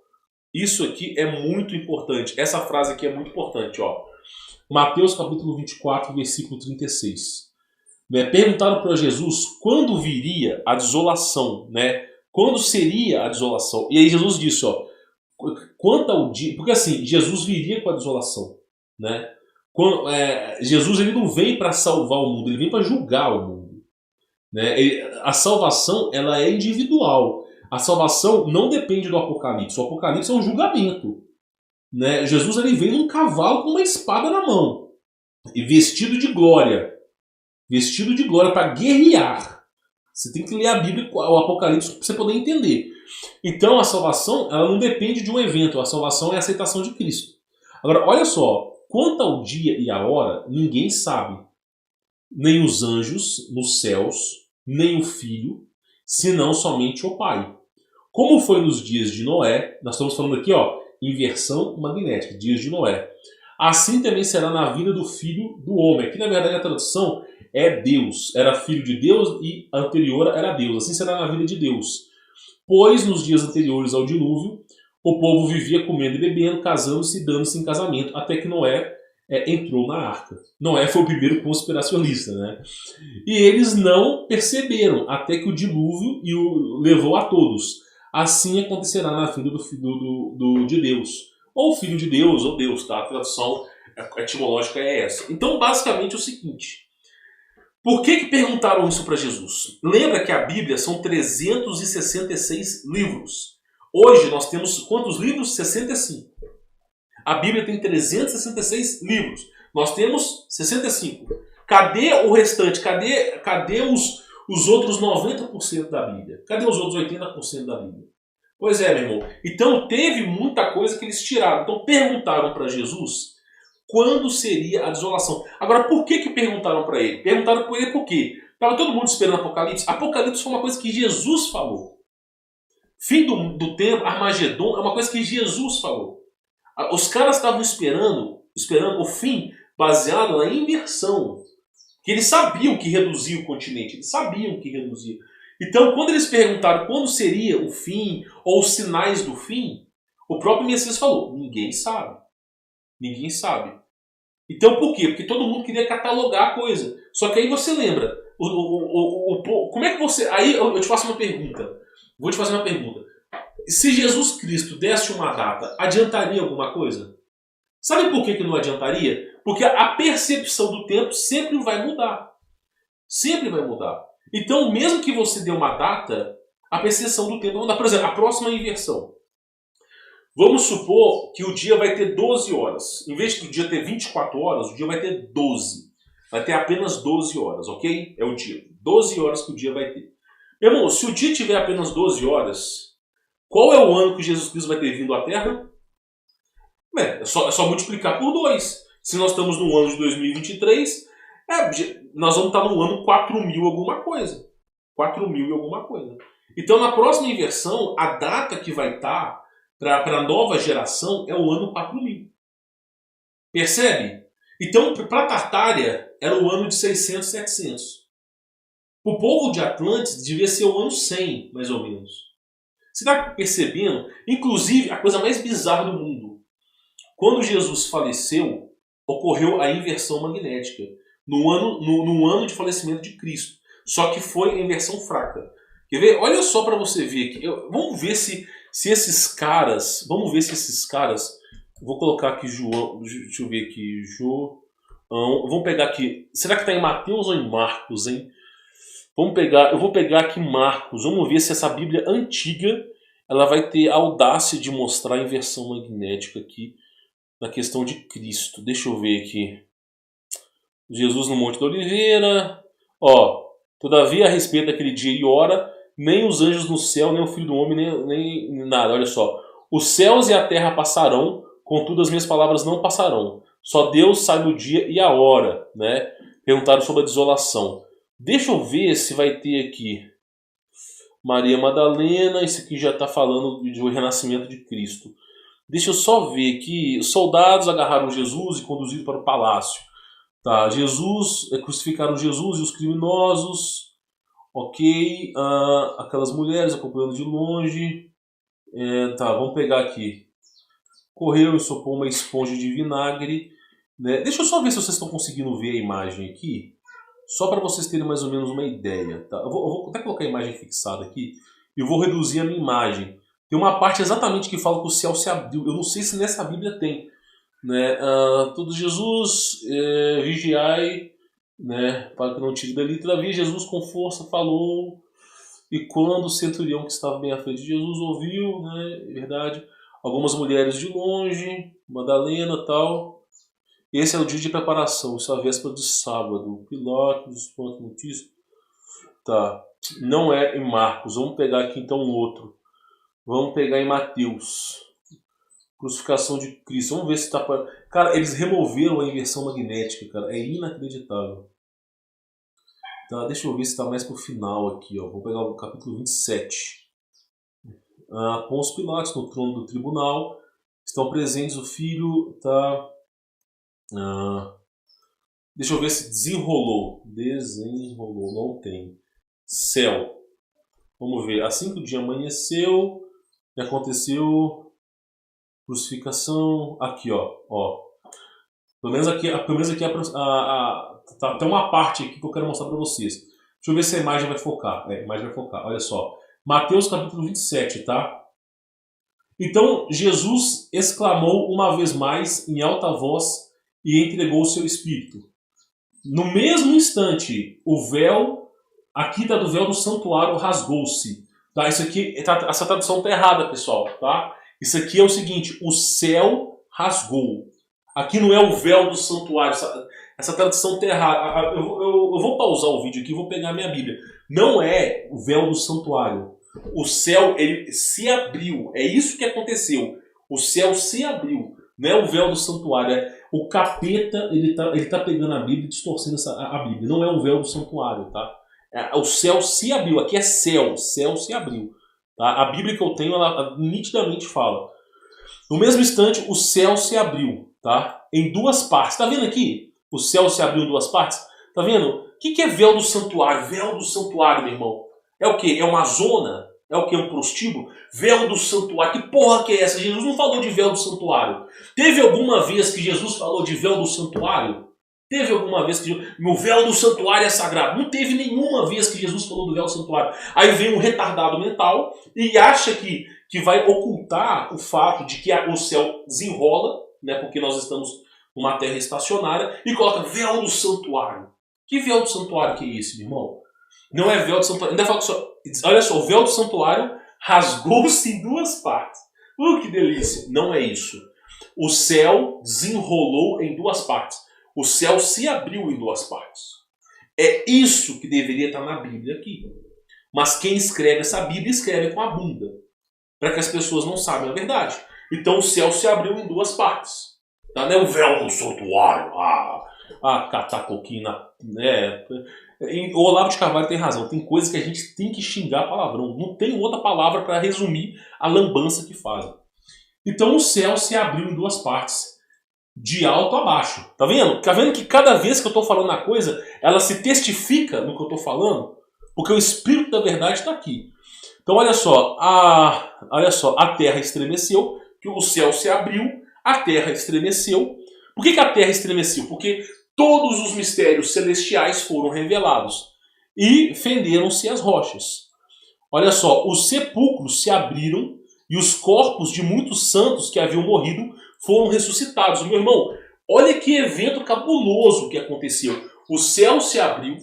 Speaker 1: isso aqui é muito importante. Essa frase aqui é muito importante, ó. Mateus capítulo 24, versículo 36. Né? Perguntaram para Jesus quando viria a desolação, né? Quando seria a desolação? E aí Jesus disse, ó, quanto ao dia, porque assim, Jesus viria com a desolação, né? Jesus ele não vem para salvar o mundo, ele vem para julgar o mundo, né? A salvação ela é individual. A salvação não depende do Apocalipse. O Apocalipse é um julgamento, né? Jesus ele vem num cavalo com uma espada na mão e vestido de glória para guerrear. Você tem que ler a Bíblia, o Apocalipse, para você poder entender. Então a salvação ela não depende de um evento. A salvação é a aceitação de Cristo. Agora olha só. Quanto ao dia e a hora, ninguém sabe. Nem os anjos nos céus, nem o Filho, senão somente o Pai. Como foi nos dias de Noé, nós estamos falando aqui, ó, inversão magnética, dias de Noé. Assim também será na vinda do Filho do Homem. Aqui, na verdade, a tradução é Deus, era filho de Deus e anterior era Deus. Assim será na vida de Deus. Pois nos dias anteriores ao dilúvio, o povo vivia comendo e bebendo, casando-se e dando-se em casamento, até que Noé entrou na arca. Noé foi o primeiro conspiracionista, né? E eles não perceberam até que o dilúvio o levou a todos. Assim acontecerá na vida do filho de Deus. Ou filho de Deus, ou Deus, tá? A tradução etimológica é essa. Então, basicamente é o seguinte. Por que perguntaram isso para Jesus? Lembra que a Bíblia são 366 livros. Hoje nós temos quantos livros? 65. A Bíblia tem 366 livros. Nós temos 65. Cadê o restante? Cadê os outros 90% da Bíblia? Cadê os outros 80% da Bíblia? Pois é, meu irmão. Então teve muita coisa que eles tiraram. Então perguntaram para Jesus quando seria a desolação. Agora, por que perguntaram para ele? Perguntaram para ele por quê? Estava todo mundo esperando Apocalipse. Apocalipse foi uma coisa que Jesus falou. Fim do tempo, Armagedon, é uma coisa que Jesus falou. Os caras estavam esperando o fim baseado na inversão. Que eles sabiam que reduzia o continente. Eles sabiam que reduzia. Então, quando eles perguntaram quando seria o fim, ou os sinais do fim, o próprio Messias falou, ninguém sabe. Ninguém sabe. Então, por quê? Porque todo mundo queria catalogar a coisa. Só que aí você lembra, como é que você... Aí eu te faço uma pergunta. Vou te fazer uma pergunta. Se Jesus Cristo desse uma data, adiantaria alguma coisa? Sabe por que não adiantaria? Porque a percepção do tempo sempre vai mudar. Sempre vai mudar. Então, mesmo que você dê uma data, a percepção do tempo vai mudar. Por exemplo, a próxima inversão. Vamos supor que o dia vai ter 12 horas. Em vez de o dia ter 24 horas, o dia vai ter 12. Vai ter apenas 12 horas, ok? É o dia. 12 horas que o dia vai ter. Meu irmão, se o dia tiver apenas 12 horas, qual é o ano que Jesus Cristo vai ter vindo à Terra? É só multiplicar por 2. Se nós estamos no ano de 2023, nós vamos estar no ano 4.000 alguma coisa. 4.000 e alguma coisa. Então, na próxima inversão, a data que vai estar para a nova geração é o ano 4.000. Percebe? Então, para a Tartária, era o ano de 600, 700. Para o povo de Atlantis, devia ser o ano 100, mais ou menos. Você está percebendo? Inclusive, a coisa mais bizarra do mundo. Quando Jesus faleceu, ocorreu a inversão magnética. No ano de falecimento de Cristo. Só que foi a inversão fraca. Quer ver? Olha só para você ver aqui. Vamos ver se esses caras... Vou colocar aqui João... Deixa eu ver aqui. João... Vamos pegar aqui... Será que está em Mateus ou em Marcos, hein? Eu vou pegar aqui Marcos. Vamos ver se essa Bíblia antiga ela vai ter a audácia de mostrar a inversão magnética aqui na questão de Cristo. Deixa eu ver aqui. Jesus no Monte da Oliveira. Todavia a respeito daquele dia e hora, nem os anjos no céu, nem o Filho do Homem, nem nada. Olha só. Os céus e a terra passarão, contudo as minhas palavras não passarão. Só Deus sabe o dia e a hora, né? Perguntaram sobre a desolação. Deixa eu ver se vai ter aqui Maria Madalena. Isso aqui já está falando do renascimento de Cristo. Deixa eu só ver aqui. Os soldados agarraram Jesus e conduziram para o palácio. Tá, crucificaram Jesus e os criminosos. Ok. Aquelas mulheres acompanhando de longe. Tá, vamos pegar aqui. Correu e sopou uma esponja de vinagre. Né? Deixa eu só ver se vocês estão conseguindo ver a imagem aqui. Só para vocês terem mais ou menos uma ideia. Tá? Eu vou até colocar a imagem fixada aqui. E eu vou reduzir a minha imagem. Tem uma parte exatamente que fala que o céu se abriu. Eu não sei se nessa Bíblia tem. Né? Todo Jesus, vigiai, né? Para que não tire dali. Todavia Jesus com força falou. E quando o centurião que estava bem à frente de Jesus ouviu, né? É verdade, algumas mulheres de longe, Madalena tal. Esse é o dia de preparação, isso é a véspera de sábado. Pilatos, ponto notícia. Tá. Não é em Marcos. Vamos pegar aqui então um outro. Vamos pegar em Mateus. Crucificação de Cristo. Vamos ver se está... Cara, eles removeram a inversão magnética, cara. É inacreditável. Tá, deixa eu ver se está mais pro final aqui, ó. Vou pegar o capítulo 27. Com os Pilatos no trono do tribunal. Estão presentes o filho, tá... Deixa eu ver se desenrolou. Desenrolou, não tem. Céu. Vamos ver. Assim que o dia amanheceu, e aconteceu crucificação. Aqui, ó. Pelo menos aqui tá, tem uma parte aqui que eu quero mostrar para vocês. Deixa eu ver se a imagem vai focar. A imagem vai focar. Olha só. Mateus capítulo 27, tá? Então Jesus exclamou uma vez mais em alta voz e entregou o seu espírito. No mesmo instante, o véu, aqui tá do véu do santuário, rasgou-se. Tá? Isso aqui, essa tradução tá errada, pessoal. Tá? Isso aqui é o seguinte, o céu rasgou. Aqui não é o véu do santuário. Essa tradução tá errada. Eu vou pausar o vídeo aqui e vou pegar a minha Bíblia. Não é o véu do santuário. O céu, ele se abriu. É isso que aconteceu. O céu se abriu. Não é o véu do santuário. O capeta, ele tá pegando a Bíblia e distorcendo a Bíblia. Não é o véu do santuário, tá? O céu se abriu. Aqui é céu. Céu se abriu. Tá? A Bíblia que eu tenho, ela nitidamente fala. No mesmo instante, o céu se abriu. Tá? Em duas partes. Tá vendo aqui? O céu se abriu em duas partes. Tá vendo? O que é véu do santuário? Véu do santuário, meu irmão. É o quê? É uma zona? É o quê? Um prostíbulo? Véu do santuário. Que porra que é essa? Jesus não falou de véu do santuário. Teve alguma vez que Jesus falou de véu do santuário? Teve alguma vez que o véu do santuário é sagrado? Não teve nenhuma vez que Jesus falou do véu do santuário. Aí vem um retardado mental e acha que vai ocultar o fato de que o céu desenrola, né, porque nós estamos numa terra estacionária, e coloca véu do santuário. Que véu do santuário que é esse, meu irmão? Não é véu do santuário. Ainda fala que olha só, o véu do santuário rasgou-se em duas partes. Que delícia. Não é isso. O céu desenrolou em duas partes. O céu se abriu em duas partes. É isso que deveria estar na Bíblia aqui. Mas quem escreve essa Bíblia escreve com a bunda. Para que as pessoas não saibam a verdade. Então o céu se abriu em duas partes. Tá? Não é o véu do santuário. Catacoquina. Né? O Olavo de Carvalho tem razão. Tem coisas que a gente tem que xingar palavrão. Não tem outra palavra para resumir a lambança que fazem. Então o céu se abriu em duas partes. De alto a baixo. Tá vendo? Tá vendo que cada vez que eu estou falando a coisa, ela se testifica no que eu estou falando? Porque o Espírito da verdade está aqui. Então olha só, a terra estremeceu, que o céu se abriu, a terra estremeceu. Por que a terra estremeceu? Porque todos os mistérios celestiais foram revelados e fenderam-se as rochas. Olha só, os sepulcros se abriram e os corpos de muitos santos que haviam morrido foram ressuscitados. Meu irmão, olha que evento cabuloso que aconteceu. O céu se abriu,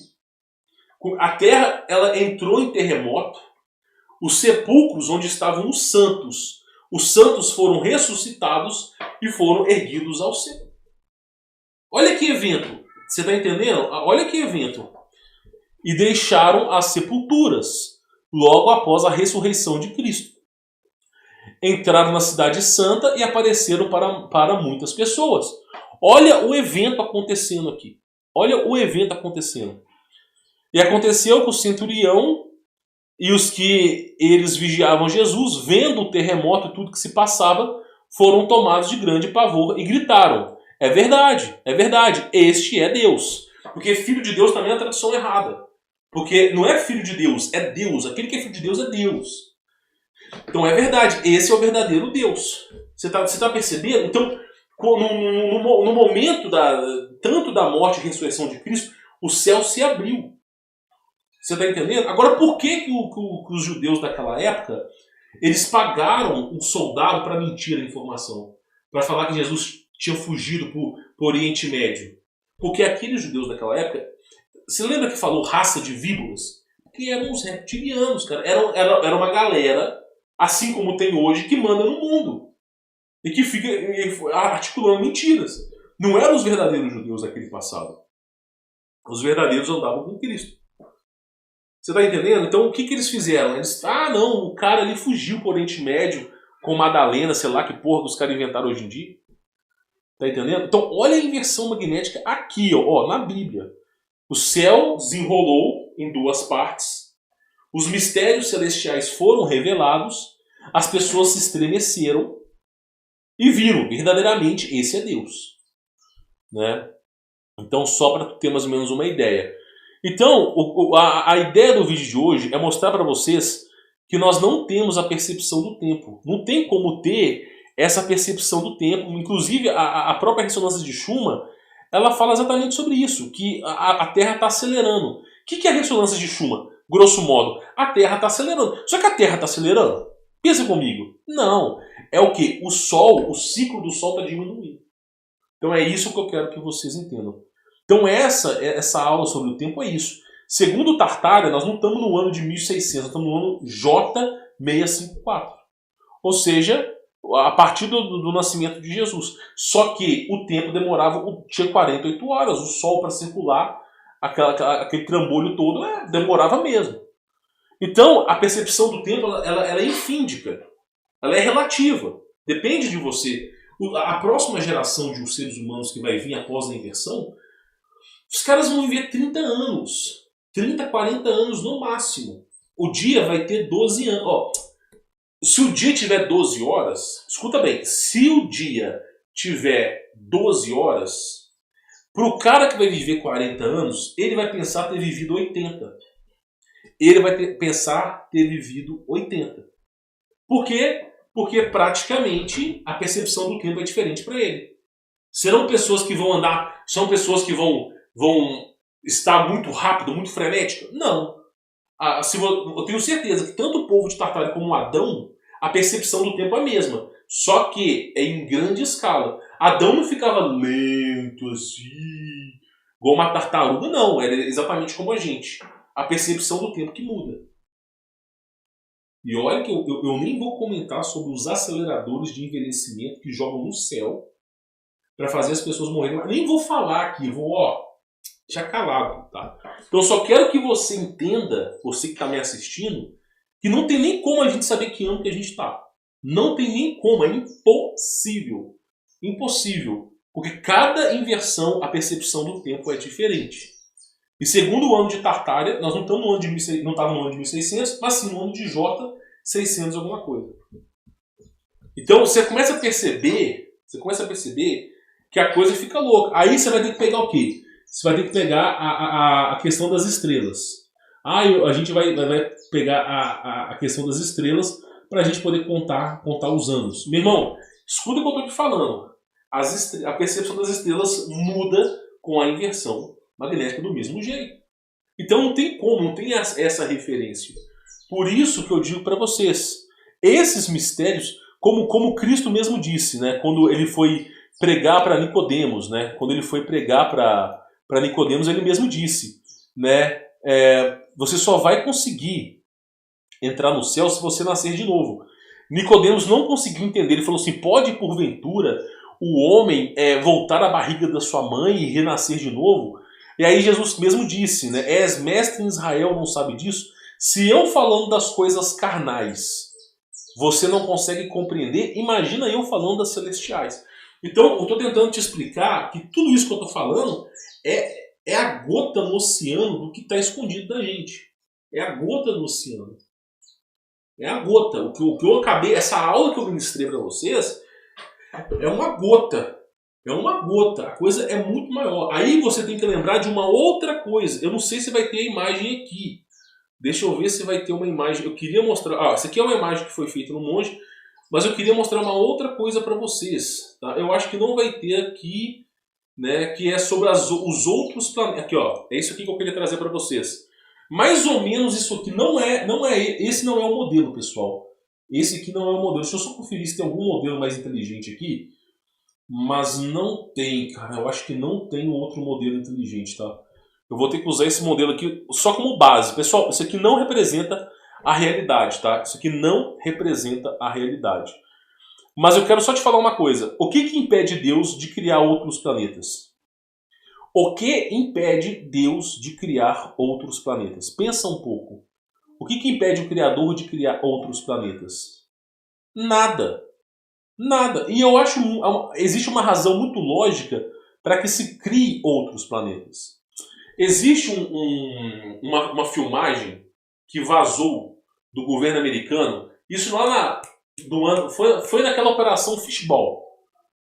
Speaker 1: a terra ela entrou em terremoto, os sepulcros onde estavam os santos foram ressuscitados e foram erguidos ao céu. Olha que evento. Você está entendendo? Olha que evento. E deixaram as sepulturas logo após a ressurreição de Cristo. Entraram na cidade santa e apareceram para muitas pessoas. Olha o evento acontecendo aqui. Olha o evento acontecendo. E aconteceu que o centurião e os que eles vigiavam Jesus, vendo o terremoto e tudo que se passava, foram tomados de grande pavor e gritaram: é verdade, este é Deus. Porque filho de Deus também é a tradução errada. Porque não é filho de Deus, é Deus. Aquele que é filho de Deus é Deus. Então é verdade, esse é o verdadeiro Deus. Você tá percebendo? Então, no momento tanto da morte e ressurreição de Cristo, o céu se abriu. Você está entendendo? Agora, por que os judeus daquela época eles pagaram um soldado para mentir a informação? Para falar que Jesus tinha fugido para o Oriente Médio? Porque aqueles judeus daquela época, você lembra que falou raça de víboras? Que eram os reptilianos, cara. Era uma galera, assim como tem hoje, que manda no mundo. E que fica articulando mentiras. Não eram os verdadeiros judeus daquele passado. Os verdadeiros andavam com Cristo. Você está entendendo? Então o que eles fizeram? Eles, não, o cara ali fugiu para o Oriente Médio com Madalena, sei lá que porra que os caras inventaram hoje em dia. Tá entendendo? Então olha a inversão magnética aqui, ó, na Bíblia. O céu desenrolou em duas partes, os mistérios celestiais foram revelados, as pessoas se estremeceram e viram, verdadeiramente, esse é Deus. Né? Então, só para ter mais ou menos uma ideia. Então, a ideia do vídeo de hoje é mostrar para vocês que nós não temos a percepção do tempo. Não tem como ter essa percepção do tempo. Inclusive, a própria ressonância de Schumann, ela fala exatamente sobre isso, que a Terra está acelerando. O que é a ressonância de Schumann? Grosso modo, a Terra está acelerando. Só que a Terra está acelerando? Pensa comigo. Não. É o quê? O Sol, o ciclo do Sol está diminuindo. Então é isso que eu quero que vocês entendam. Então essa aula sobre o tempo é isso. Segundo o Tartaglia, nós não estamos no ano de 1600, nós estamos no ano J654. Ou seja, a partir do nascimento de Jesus. Só que o tempo demorava, tinha 48 horas. O Sol para circular, aquele trambolho todo, demorava mesmo. Então a percepção do tempo ela é infíndica. Ela é relativa. Depende de você. A próxima geração de seres humanos que vai vir após a inversão, os caras vão viver 30 anos. 30, 40 anos no máximo. O dia vai ter 12 anos. Ó, se o dia tiver 12 horas, escuta bem, se o dia tiver 12 horas, para o cara que vai viver 40 anos, ele vai pensar ter vivido 80. Ele vai pensar ter vivido 80. Por quê? Porque praticamente a percepção do tempo é diferente para ele. Serão pessoas que vão andar, são pessoas que vão estar muito rápido, muito frenética? Não. Eu tenho certeza que tanto o povo de Tartária como o Adão, a percepção do tempo é a mesma. Só que é em grande escala. Adão não ficava lento assim, igual uma tartaruga, não. Era exatamente como a gente. A percepção do tempo que muda. E olha que eu nem vou comentar sobre os aceleradores de envelhecimento que jogam no céu para fazer as pessoas morrerem. Nem vou falar aqui, vou deixar calado, tá? Então eu só quero que você entenda, você que está me assistindo, que não tem nem como a gente saber que ano que a gente está. Não tem nem como, é impossível. Impossível. Porque cada inversão, a percepção do tempo é diferente. E segundo o ano de Tartária, nós não estamos no ano de 1600, não estávamos no ano de 1600, mas sim no ano de J600 alguma coisa. Então você começa a perceber que a coisa fica louca. Aí você vai ter que pegar o quê? Você vai ter que pegar a questão das estrelas. A gente vai pegar a questão das estrelas para a gente poder contar os anos. Meu irmão, escuta o que eu estou te falando. A percepção das estrelas muda com a inversão magnética do mesmo jeito. Então não tem como, não tem essa referência. Por isso que eu digo para vocês, esses mistérios, como Cristo mesmo disse, né, quando ele foi pregar para Nicodemos, né, quando ele foi pregar para Nicodemos, ele mesmo disse, né, você só vai conseguir entrar no céu se você nascer de novo. Nicodemos não conseguiu entender, ele falou assim, pode porventura o homem voltar à barriga da sua mãe e renascer de novo? E aí Jesus mesmo disse, né, és mestre em Israel, não sabe disso? Se eu falando das coisas carnais, você não consegue compreender, imagina eu falando das celestiais. Então, eu estou tentando te explicar que tudo isso que eu estou falando é a gota no oceano do que está escondido da gente. É a gota no oceano. É a gota. O que eu acabei, essa aula que eu ministrei para vocês, é uma gota. É uma gota. A coisa é muito maior. Aí você tem que lembrar de uma outra coisa. Eu não sei se vai ter a imagem aqui. Deixa eu ver se vai ter uma imagem. Eu queria mostrar... essa aqui é uma imagem que foi feita no monge. Mas eu queria mostrar uma outra coisa para vocês. Tá? Eu acho que não vai ter aqui, né, que é sobre os outros planetas. Aqui, ó. É isso aqui que eu queria trazer para vocês. Mais ou menos isso aqui. Esse não é o modelo, pessoal. Esse aqui não é o modelo. Deixa eu só conferir se tem algum modelo mais inteligente aqui. Mas não tem, cara. Eu acho que não tem outro modelo inteligente, tá? Eu vou ter que usar esse modelo aqui só como base. Pessoal, isso aqui não representa a realidade, tá? Isso aqui não representa a realidade. Mas eu quero só te falar uma coisa. O que impede Deus de criar outros planetas? O que impede Deus de criar outros planetas? Pensa um pouco. O que impede o Criador de criar outros planetas? Nada. Nada. E eu acho existe uma razão muito lógica para que se crie outros planetas. Existe uma filmagem que vazou do governo americano. Isso lá do ano foi naquela operação Fishball.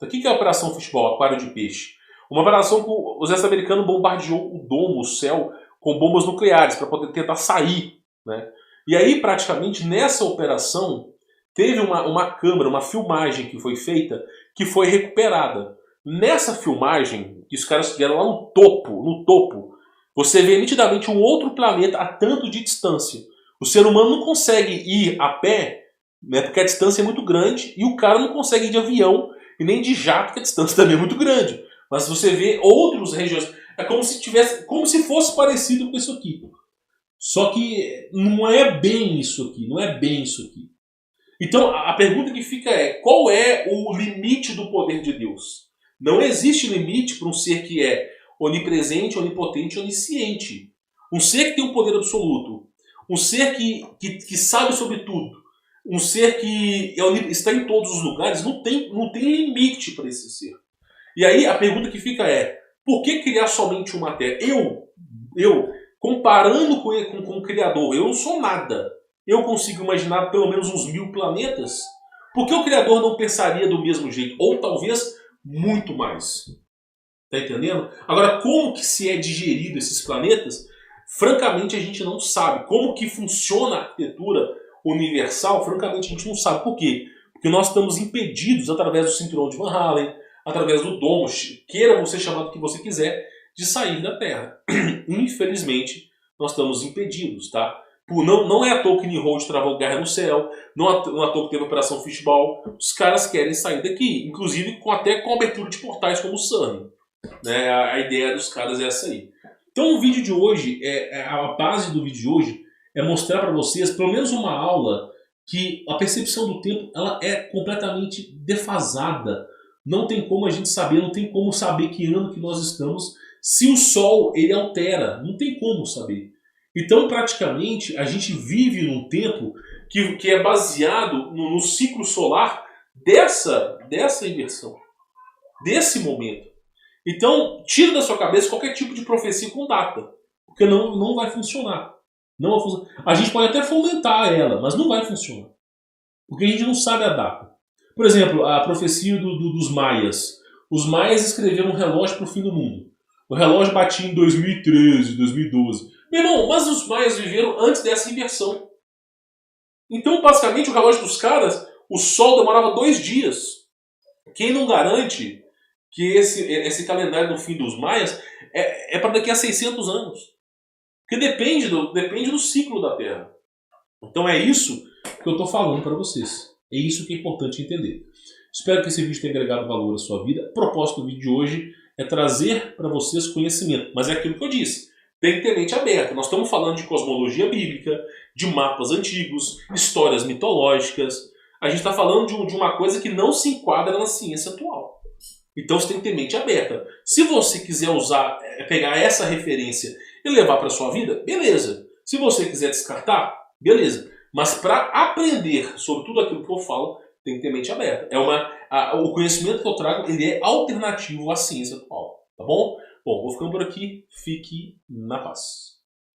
Speaker 1: O que é a operação Fishball? Aquário de peixe. Uma operação que o exército americano bombardeou o domo, o céu, com bombas nucleares para poder tentar sair, né? E aí, praticamente, nessa operação, teve uma câmera, uma filmagem que foi feita, que foi recuperada. Nessa filmagem, que os caras fizeram lá no topo, você vê nitidamente um outro planeta a tanto de distância. O ser humano não consegue ir a pé, né, porque a distância é muito grande, e o cara não consegue ir de avião e nem de jato, porque a distância também é muito grande. Mas você vê outras regiões, é como se tivesse, como se fosse parecido com isso aqui. Só que não é bem isso aqui, não é bem isso aqui. Então a pergunta que fica é: qual é o limite do poder de Deus? Não existe limite para um ser que é onipresente, onipotente, onisciente. Um ser que tem um poder absoluto. Um ser que sabe sobre tudo. Um ser que está em todos os lugares. Não tem limite para esse ser. E aí a pergunta que fica é: por que criar somente uma Terra? Eu comparando com o Criador, eu não sou nada. Eu consigo imaginar pelo menos uns 1000 planetas. Por que o Criador não pensaria do mesmo jeito? Ou talvez muito mais. Tá entendendo? Agora, como que se é digerido esses planetas? Francamente, a gente não sabe. Como que funciona a arquitetura universal? Francamente, a gente não sabe. Por quê? Porque nós estamos impedidos, através do cinturão de Van Allen, através do domo, queira você chamar do que você quiser, de sair da Terra. Infelizmente, nós estamos impedidos, tá? Não é à toa que Nimrod travou guerra no céu, não é à toa que teve a Operação Fishball. Os caras querem sair daqui, inclusive até com abertura de portais como o CERN. Né? A ideia dos caras é essa aí. Então o vídeo de hoje, a base do vídeo de hoje é mostrar para vocês, pelo menos uma aula, que a percepção do tempo ela é completamente defasada. Não tem como a gente saber, não tem como saber que ano que nós estamos, se o Sol ele altera, não tem como saber. Então, praticamente, a gente vive num tempo que é baseado no ciclo solar dessa inversão, desse momento. Então, tira da sua cabeça qualquer tipo de profecia com data, porque não vai funcionar. Não vai funcionar. A gente pode até fomentar ela, mas não vai funcionar, porque a gente não sabe a data. Por exemplo, a profecia dos maias. Os maias escreveram um relógio para o fim do mundo. O relógio batia em 2013, 2012. Meu irmão, mas os maias viveram antes dessa inversão. Então, basicamente, o relógio dos caras, o sol demorava 2 dias. Quem não garante que esse calendário do fim dos maias é para daqui a 600 anos? Porque depende do ciclo da Terra. Então é isso que eu estou falando para vocês. É isso que é importante entender. Espero que esse vídeo tenha agregado valor à sua vida. O propósito do vídeo de hoje é trazer para vocês conhecimento. Mas é aquilo que eu disse. Tem que ter mente aberta. Nós estamos falando de cosmologia bíblica, de mapas antigos, histórias mitológicas. A gente está falando de uma coisa que não se enquadra na ciência atual. Então você tem que ter mente aberta. Se você quiser pegar essa referência e levar para sua vida, beleza. Se você quiser descartar, beleza. Mas para aprender sobre tudo aquilo que eu falo, tem que ter mente aberta. O conhecimento que eu trago ele é alternativo à ciência atual. Tá bom? Bom, vou ficando por aqui. Fique na paz.